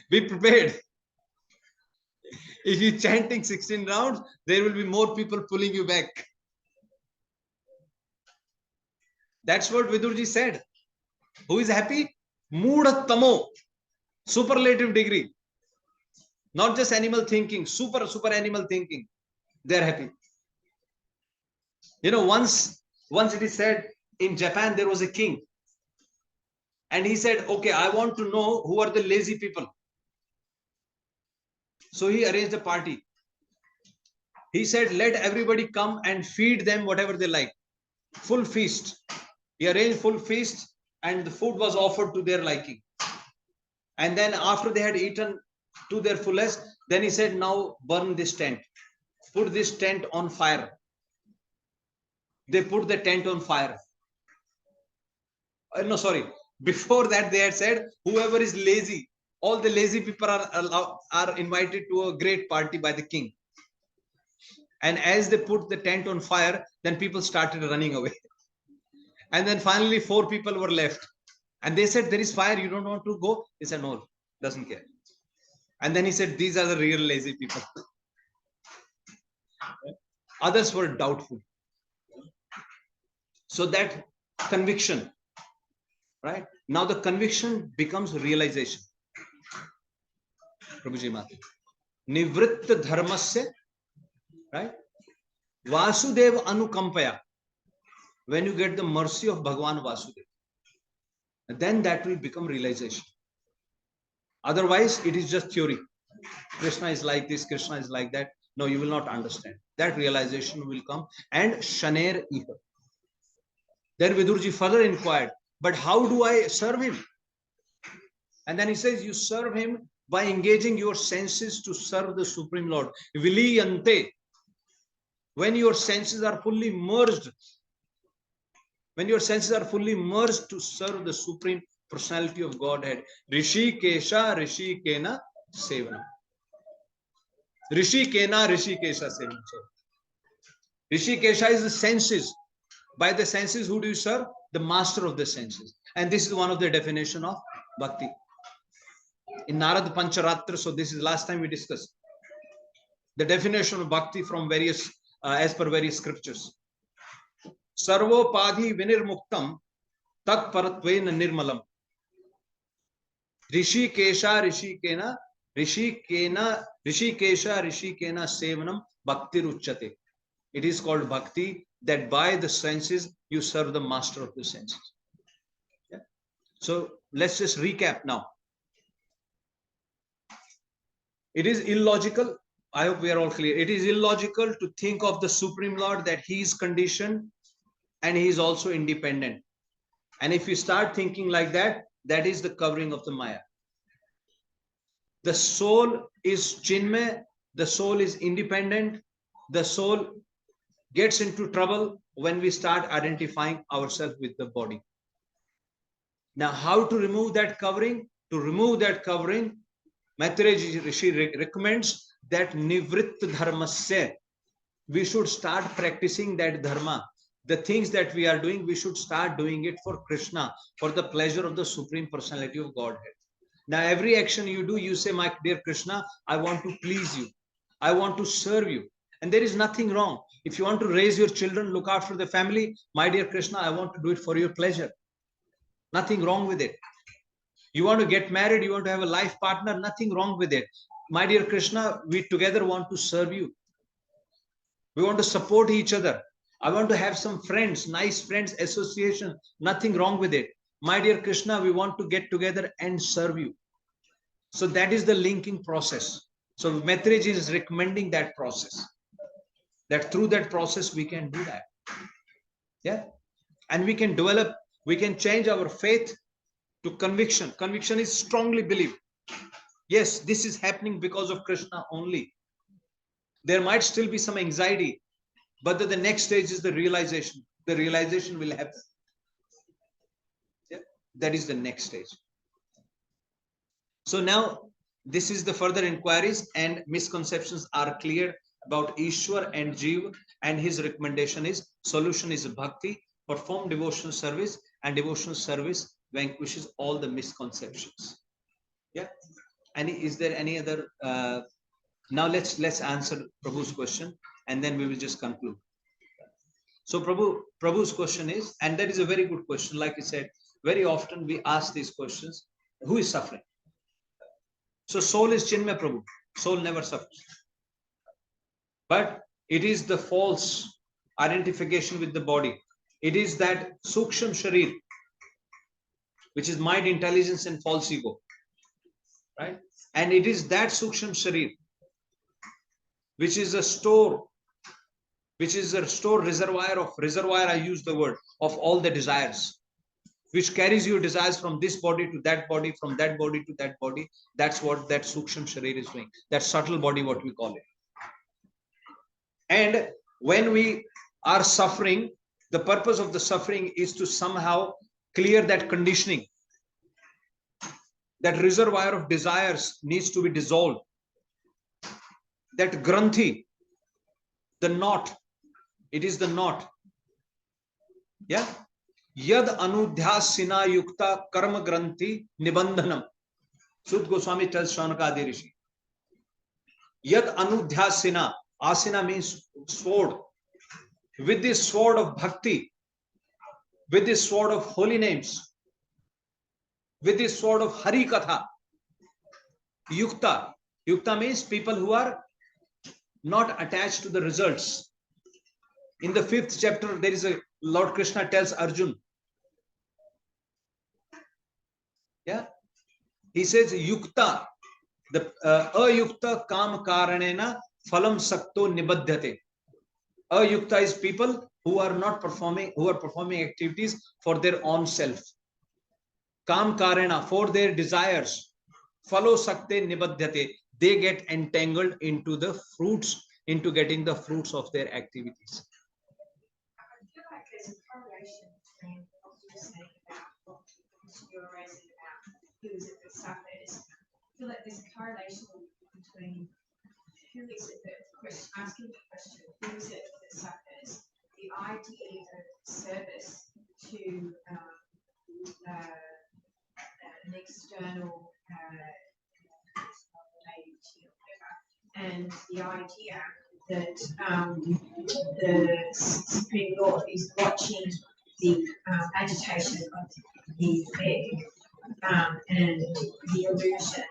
Be prepared. If you're chanting 16 rounds, there will be more people pulling you back. That's what Vidurji said. Who is happy? Mudatamo. Superlative degree. Not just animal thinking, super animal thinking. They're happy. You know, once it is said, in Japan, there was a king. And he said, okay, I want to know who are the lazy people. So he arranged a party. He said, let everybody come and feed them whatever they like. Full feast. He arranged full feast and the food was offered to their liking. And then after they had eaten to their fullest, then he said, now burn this tent. Put this tent on fire. They put the tent on fire. No, sorry. Before that, they had said, whoever is lazy, all the lazy people are invited to a great party by the king. And as they put the tent on fire, then people started running away. And then finally, 4 people were left. And they said, there is fire, you don't want to go? He said, no, doesn't care. And then he said, these are the real lazy people. Others were doubtful. So that conviction, right? Now the conviction becomes realization. Prabhuji Mata. Nivritta dharmasya, right? Vasudeva anukampaya. When you get the mercy of Bhagavan Vasudeva, then that will become realization. Otherwise, it is just theory. Krishna is like this, Krishna is like that. No, you will not understand. That realization will come. And Shaner iha. Then Vidurji further inquired, but how do I serve him? And then he says, you serve him by engaging your senses to serve the Supreme Lord. Viliyante. When your senses are fully merged, when your senses are fully merged to serve the Supreme Personality of Godhead, Rishi Kesha Sevana. Rishi Kesha Sevana. Rishi Kesha is the senses. By the senses, who do you serve? The master of the senses. And this is one of the definition of bhakti. In Narad Pancharatra, so this is last time we discussed the definition of bhakti from various, as per various scriptures. Sarvopadhi vinirmuktam Tak paratvena nirmalam. Rishikesha Rishikena sevanam bhakti ruchyate. It is called bhakti, that by the senses you serve the master of the senses. Yeah? So let's just recap now. It is illogical. I hope we are all clear. It is illogical to think of the Supreme Lord that he is conditioned and he is also independent. And if you start thinking like that, that is the covering of the Maya. The soul is Chinmay, the soul is independent, the soul gets into trouble when we start identifying ourselves with the body. Now, how to remove that covering? To remove that covering, Maitreya Rishi recommends that Nivritta Dharmasya, we should start practicing that dharma. The things that we are doing, we should start doing it for Krishna, for the pleasure of the Supreme Personality of Godhead. Now, every action you do, you say, my dear Krishna, I want to please you. I want to serve you. And there is nothing wrong. If you want to raise your children, look after the family, my dear Krishna, I want to do it for your pleasure. Nothing wrong with it. You want to get married, you want to have a life partner, nothing wrong with it. My dear Krishna, we together want to serve you. We want to support each other. I want to have some friends, nice friends, association, nothing wrong with it. My dear Krishna, we want to get together and serve you. So that is the linking process. So Maitreya is recommending that process. That through that process, we can do that. Yeah. And we can develop, we can change our faith to conviction. Conviction is strongly believed. Yes, this is happening because of Krishna only. There might still be some anxiety, but the next stage is the realization. The realization will happen. Yeah? That is the next stage. So now this is the further inquiries and misconceptions are clear about Ishwar and Jeev, and his recommendation is solution is bhakti, perform devotional service, and devotional service vanquishes all the misconceptions. Yeah. And is there any other? Now let's answer Prabhu's question, and then we will just conclude. So Prabhu's question is, and that is a very good question. Like I said, very often we ask these questions: who is suffering? So soul is Chinmay Prabhu. Soul never suffers. But it is the false identification with the body. It is that Suksham Sharir, which is mind, intelligence, and false ego. Right? And it is that Suksham Sharir, which is a store, reservoir, I use the word, of all the desires, which carries your desires from this body to that body, from that body to that body. That's what that Suksham Sharir is doing. That subtle body, what we call it. And when we are suffering, the purpose of the suffering is to somehow clear that conditioning. That reservoir of desires needs to be dissolved. That granthi, the knot, it is the knot. Yeah. Yad anudhyasina yukta karma granthi nibandhanam. Sud Goswami tells Shaunaka Rishi. Yad anudhyasina, asina means sword. With this sword of bhakti, with this sword of holy names, with this sword of Hari Katha, yukta. Yukta means people who are not attached to the results. In the 5th chapter, there is a Lord Krishna tells Arjun. Yeah. He says, yukta, the ayukta kam karanena phalam sakto nibadhyate. Ayukta is people who are not performing, who are performing activities for their own self. Kam karena, for their desires. Phalo sakte nibadhyate. They get entangled into the fruits, into getting the fruits of their activities. I feel like there's a correlation between what you were saying about what you were raising about who is it that suffers. I feel like there's a correlation between who is it that, asking the question, who is it that suffers, the idea of service to an external and the idea that the Supreme Lord is watching the agitation of the leg and the illusion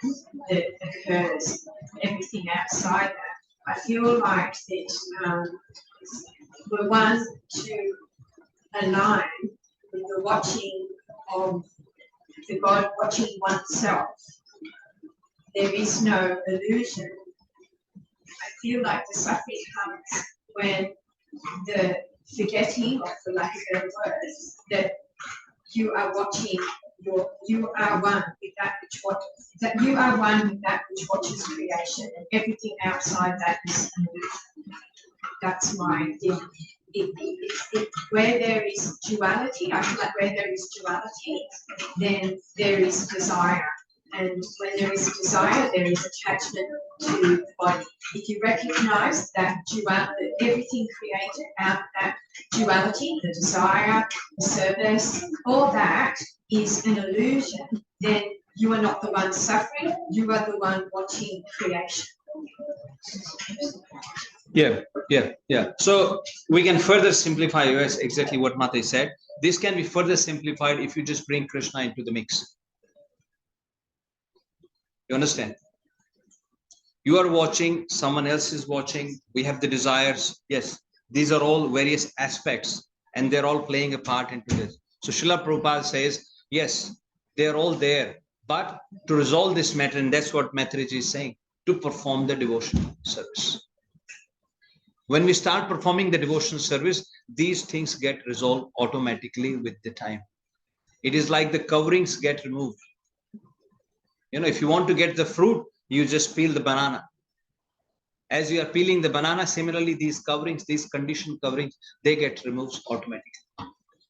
that occurs, everything outside that. I feel like that we're one to align with the watching of the God watching oneself. There is no illusion. I feel like the suffering comes when the forgetting, or for lack of better words, that you are watching you are one with that which watches, that you are one with that which watches creation, and everything outside that is illusion. That's my idea. Where there is duality, I feel like where there is duality, then there is desire. And when there is desire, there is attachment to the body. If you recognize that duality, everything created out of that duality, the desire, the service, all that is an illusion, then you are not the one suffering, you are the one watching creation. Yeah. So we can further simplify exactly what Mate said. This can be further simplified if you just bring Krishna into the mix. You understand? You are watching, someone else is watching, we have the desires. Yes, these are all various aspects and they're all playing a part into this. So Srila Prabhupada says, yes, they're all there, but to resolve this matter, and that's what Maitriji is saying, to perform the devotional service. When we start performing the devotional service, these things get resolved automatically with the time. It is like the coverings get removed. You know, if you want to get the fruit, you just peel the banana. As you are peeling the banana, similarly, these coverings, these conditioned coverings, they get removed automatically.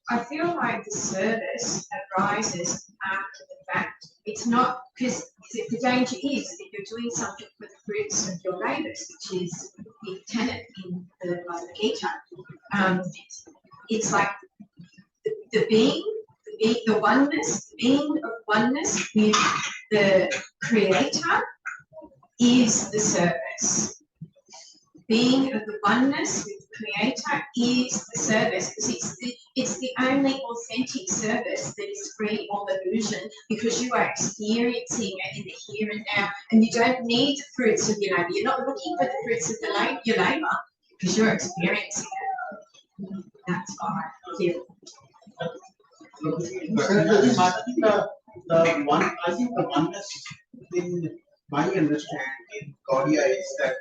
I feel like the service arises after the fact. It's not, because the danger is that you're doing something for the fruits of your labours, which is the tenet in the Bhagavad Gita. It's like the oneness, being of oneness with the Creator is the service. Being of the oneness with the Creator is the service, because it's the only authentic service that is free of illusion, because you are experiencing it in the here and now, and you don't need the fruits of your labour. You're not looking for the fruits of your labour, because you're experiencing it. That's how I feel. I think the oneness in my understanding in Gaudiya is that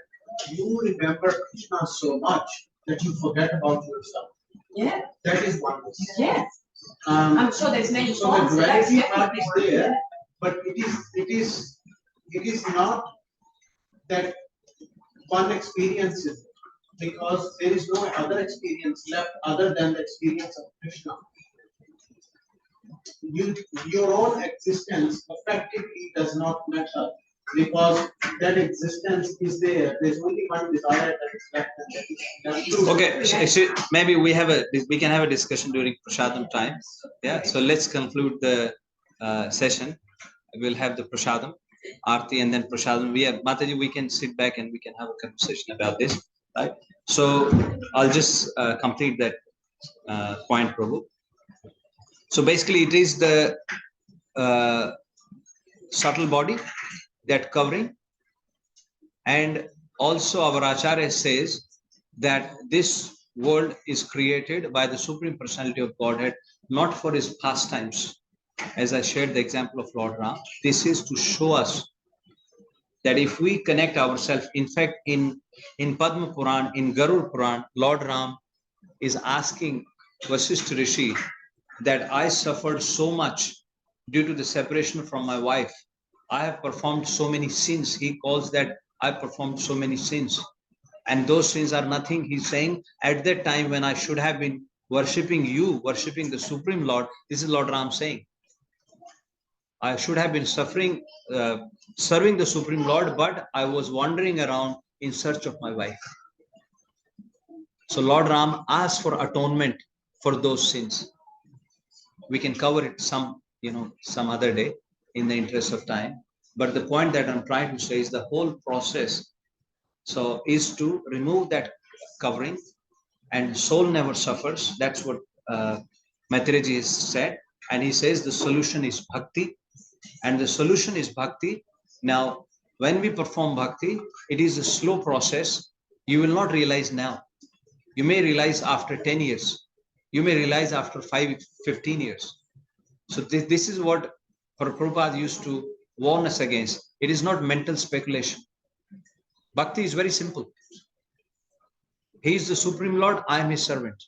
you remember Krishna so much that you forget about yourself. Yeah. That is oneness. Yeah. I'm sure there's many forms. So the duality part is there, but it is not that one experience is, because there is no other experience left other than the experience of Krishna. Your own existence effectively does not matter, because that existence is there. There's only one desire that is left, and that is Okay, so maybe we can have a discussion during Prasadam time. Yeah, so let's conclude the session. We'll have the Prasadam, Aarti, and then Prasadam. Mataji, we can sit back and we can have a conversation about this, right? So I'll just complete that point, Prabhu. So basically, it is the subtle body, that covering, and also our Acharya says that this world is created by the Supreme Personality of Godhead, not for his pastimes. As I shared the example of Lord Ram, this is to show us that if we connect ourselves, in fact, in Padma Puran, in Garud Puran, Lord Ram is asking Vasishtha Rishi that I suffered so much due to the separation from my wife. I have performed so many sins. He calls that I performed so many sins. And those sins are nothing. He's saying at that time when I should have been worshipping you, worshipping the Supreme Lord, this is Lord Ram saying, I should have been serving the Supreme Lord, but I was wandering around in search of my wife. So Lord Ram asked for atonement for those sins. We can cover it some other day in the interest of time. But the point that I'm trying to say is the whole process is to remove that covering, and soul never suffers. That's what Maitreji has said, and he says the solution is bhakti, and the solution is bhakti. Now, when we perform bhakti, it is a slow process. You will not realize now. You may realize after 10 years. You may realize after 15 years. So this is what Prabhupada used to warn us against. It is not mental speculation. Bhakti is very simple. He is the Supreme Lord, I am his servant.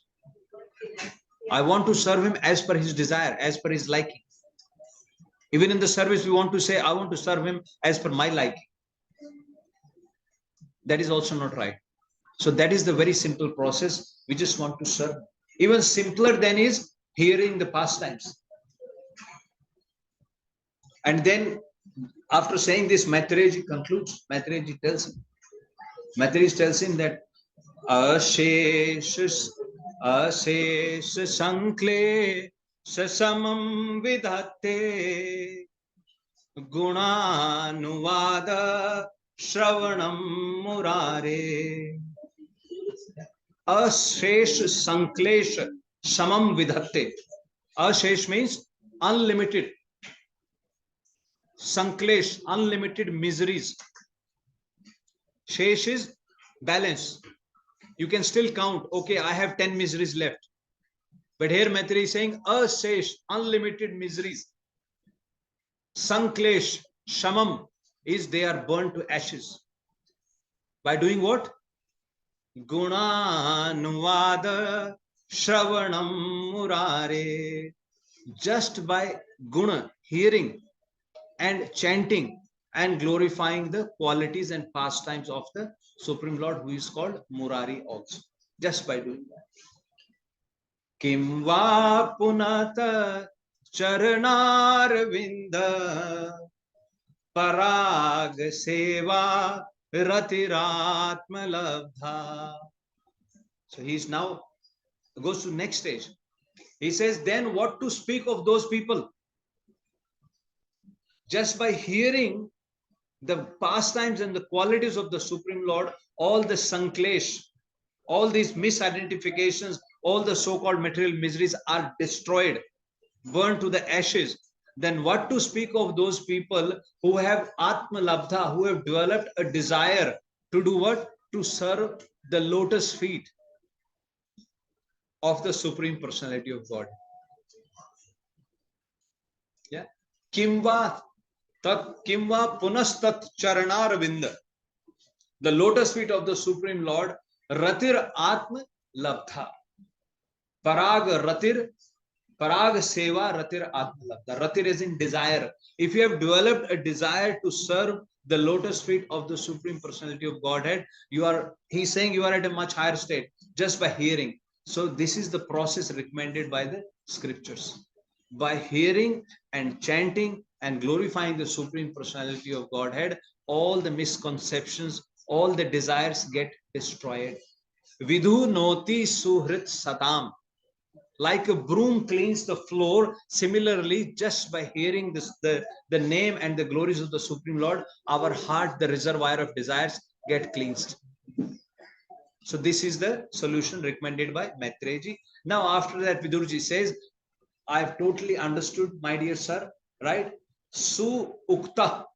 I want to serve him as per his desire, as per his liking. Even in the service, we want to say, I want to serve him as per my liking. That is also not right. So that is the very simple process. We just want to serve. Even simpler than is hearing the pastimes. And then after saying this, Maitreji concludes. Maitreji tells him that Ashesh Sankle Sasamam Vidhatte Gunanuvada Shravanam Murare. Ashesh Sanklesh Samam Vidhatte. Ashesh means unlimited. Sanklesh, unlimited miseries. Shesh is balance. You can still count. Okay, I have 10 miseries left. But here Maitreyi is saying, Ashesh, unlimited miseries. Sanklesh, Shamam is they are burned to ashes. By doing what? Gunanuvada Shravanam Murare. Just by guna, hearing and chanting and glorifying the qualities and pastimes of the Supreme Lord, who is called Murari also. Just by doing that. Kimva punata charanarvinda parag seva ratiratma labdha. So he is now goes to next stage. He says, then what to speak of those people? Just by hearing the pastimes and the qualities of the Supreme Lord, all the sanklesh, all these misidentifications, all the so-called material miseries are destroyed, burned to the ashes. Then what to speak of those people who have Atma Labdha, who have developed a desire to do what? To serve the lotus feet of the Supreme Personality of God. Yeah. Kimva punastat charanar vinda. The lotus feet of the Supreme Lord, ratir atma labdha. Parag seva ratir atma labdha. Ratir is in desire. If you have developed a desire to serve the lotus feet of the Supreme Personality of Godhead, he's saying you are at a much higher state just by hearing. So this is the process recommended by the scriptures. By hearing and chanting and glorifying the Supreme Personality of Godhead, all the misconceptions, all the desires get destroyed. Vidhu noti suhrit satam. Like a broom cleans the floor, similarly, just by hearing this, the name and the glories of the Supreme Lord, our heart, the reservoir of desires, get cleansed. So this is the solution recommended by Maitreji. Now after that, Vidurji says, I've totally understood, my dear sir, right? Su ukta.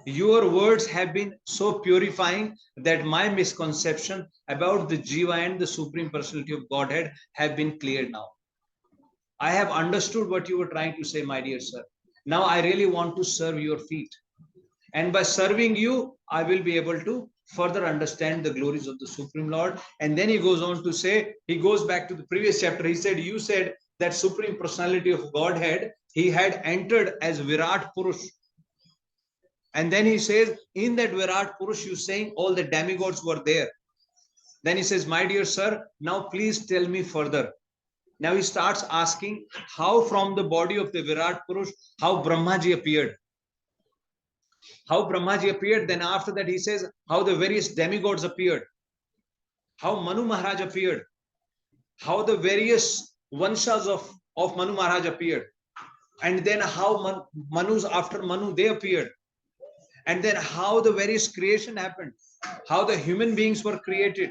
Your words have been so purifying that my misconception about the Jiva and the Supreme Personality of Godhead have been cleared now. I have understood what you were trying to say, my dear sir. Now I really want to serve your feet. And by serving you, I will be able to further understand the glories of the Supreme Lord. And then he goes on to say, he goes back to the previous chapter. He said, you said that Supreme Personality of Godhead, he had entered as Virat Purush. And then he says, in that Virat Purush, you saying all the demigods were there. Then he says, my dear sir, now please tell me further. Now he starts asking how from the body of the Virat Purush, how Brahmaji appeared. How Brahmaji appeared. Then after that, he says how the various demigods appeared. How Manu Maharaj appeared. How the various Vanshas of Manu Maharaj appeared. And then how Manus after Manu, they appeared. And then how the various creation happened. How the human beings were created.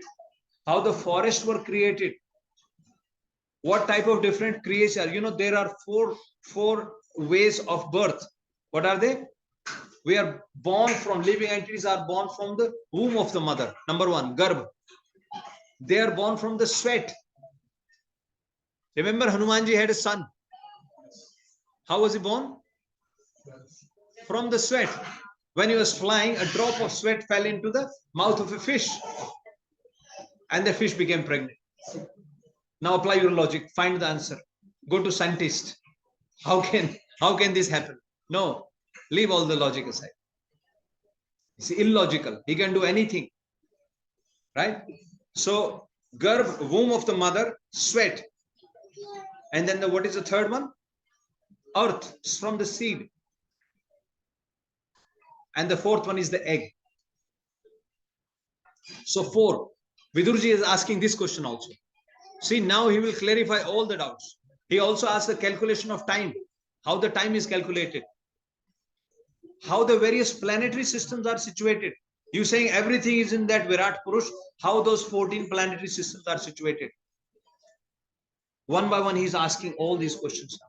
How the forests were created. What type of different creation? You know, there are four ways of birth. What are they? We are born from, living entities are born from the womb of the mother. Number one, Garbh. They are born from the sweat. Remember, Hanumanji had a son. How was he born? From the sweat. When he was flying, a drop of sweat fell into the mouth of a fish. And the fish became pregnant. Now apply your logic. Find the answer. Go to scientist. How can this happen? No. Leave all the logic aside. It's illogical. He can do anything. Right? So, Garbh, womb of the mother, sweat. And then what is the third one? Earth, from the seed. And the fourth one is the egg. So 4. Vidurji is asking this question also. See, now he will clarify all the doubts. He also asks the calculation of time. How the time is calculated. How the various planetary systems are situated. You saying everything is in that Virat Purush. How those 14 planetary systems are situated. One by one, he's asking all these questions now.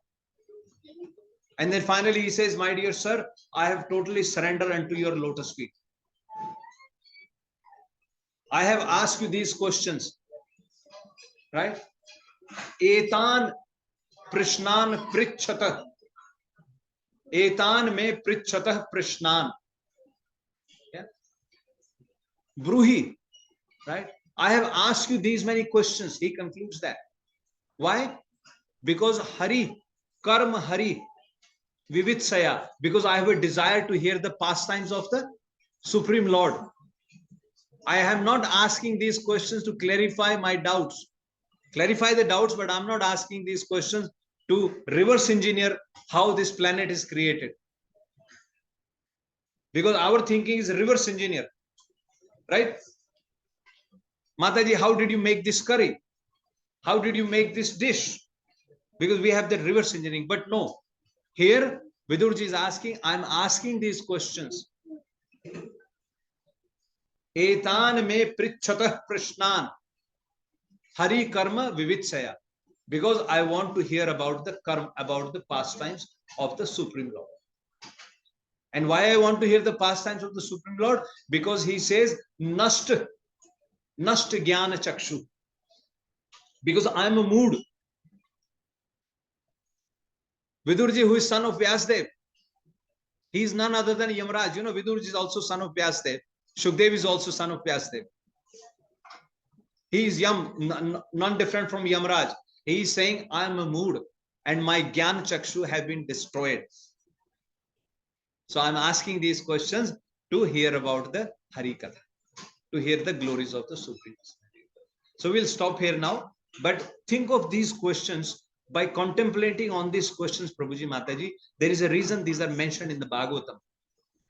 And then finally he says, my dear sir, I have totally surrendered unto your lotus feet. I have asked you these questions. Right? Etan prishnan prichata. Etan me prichata prishnan. Yeah. Bruhi. Right? I have asked you these many questions. He concludes that. Why? Because Hari, Karma Hari, Vivitsaya. Because I have a desire to hear the pastimes of the Supreme Lord. I am not asking these questions to clarify my doubts. Clarify the doubts, but I'm not asking these questions to reverse engineer how this planet is created. Because our thinking is reverse engineer. Right? Mataji, how did you make this curry? How did you make this dish? Because we have the reverse engineering. But no. Here, Vidurji is asking, I'm asking these questions. Etan me prichata prishnan. Hari karma vivitsaya. Because I want to hear about the karma, about the pastimes of the Supreme Lord. And why I want to hear the pastimes of the Supreme Lord? Because he says, Nast jnana chakshu. Because I am a mood. Vidurji, who is son of Vyasdev, he is none other than Yamraj. You know, Vidurji is also son of Vyasdev. Shukdev is also son of Vyasdev. He is Yam, none different from Yamraj. He is saying, I am a mood and my Gyan Chakshu have been destroyed. So I am asking these questions to hear about the Hari Katha, to hear the glories of the Supreme. So we'll stop here now. But think of these questions by contemplating on these questions, Prabhuji, Mataji. There is a reason these are mentioned in the Bhagavatam,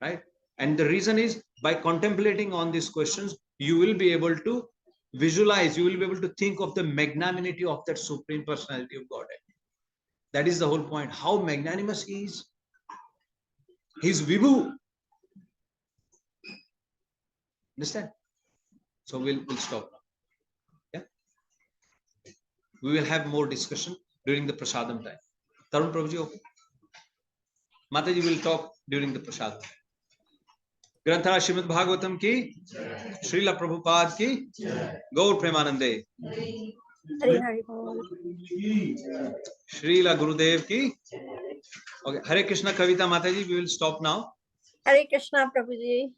right? And the reason is by contemplating on these questions, you will be able to visualize, you will be able to think of the magnanimity of that Supreme Personality of Godhead. That is the whole point. How magnanimous he is. He's Vibhu. Understand? So we'll stop now. We will have more discussion during the Prasadam time. Tarun Prabhuji, okay. Mataji will talk during the Prasadam. Granthara Śrīmad-Bhāgavatam ki, Srila Prabhupada ki, Gaur Premanande. Srila Gurudev ki. Okay, Hare Krishna Kavita Mataji, we will stop now. Hare Krishna Prabhuji.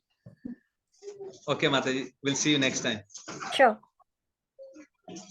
Okay, Mataji, we'll see you next time. Sure.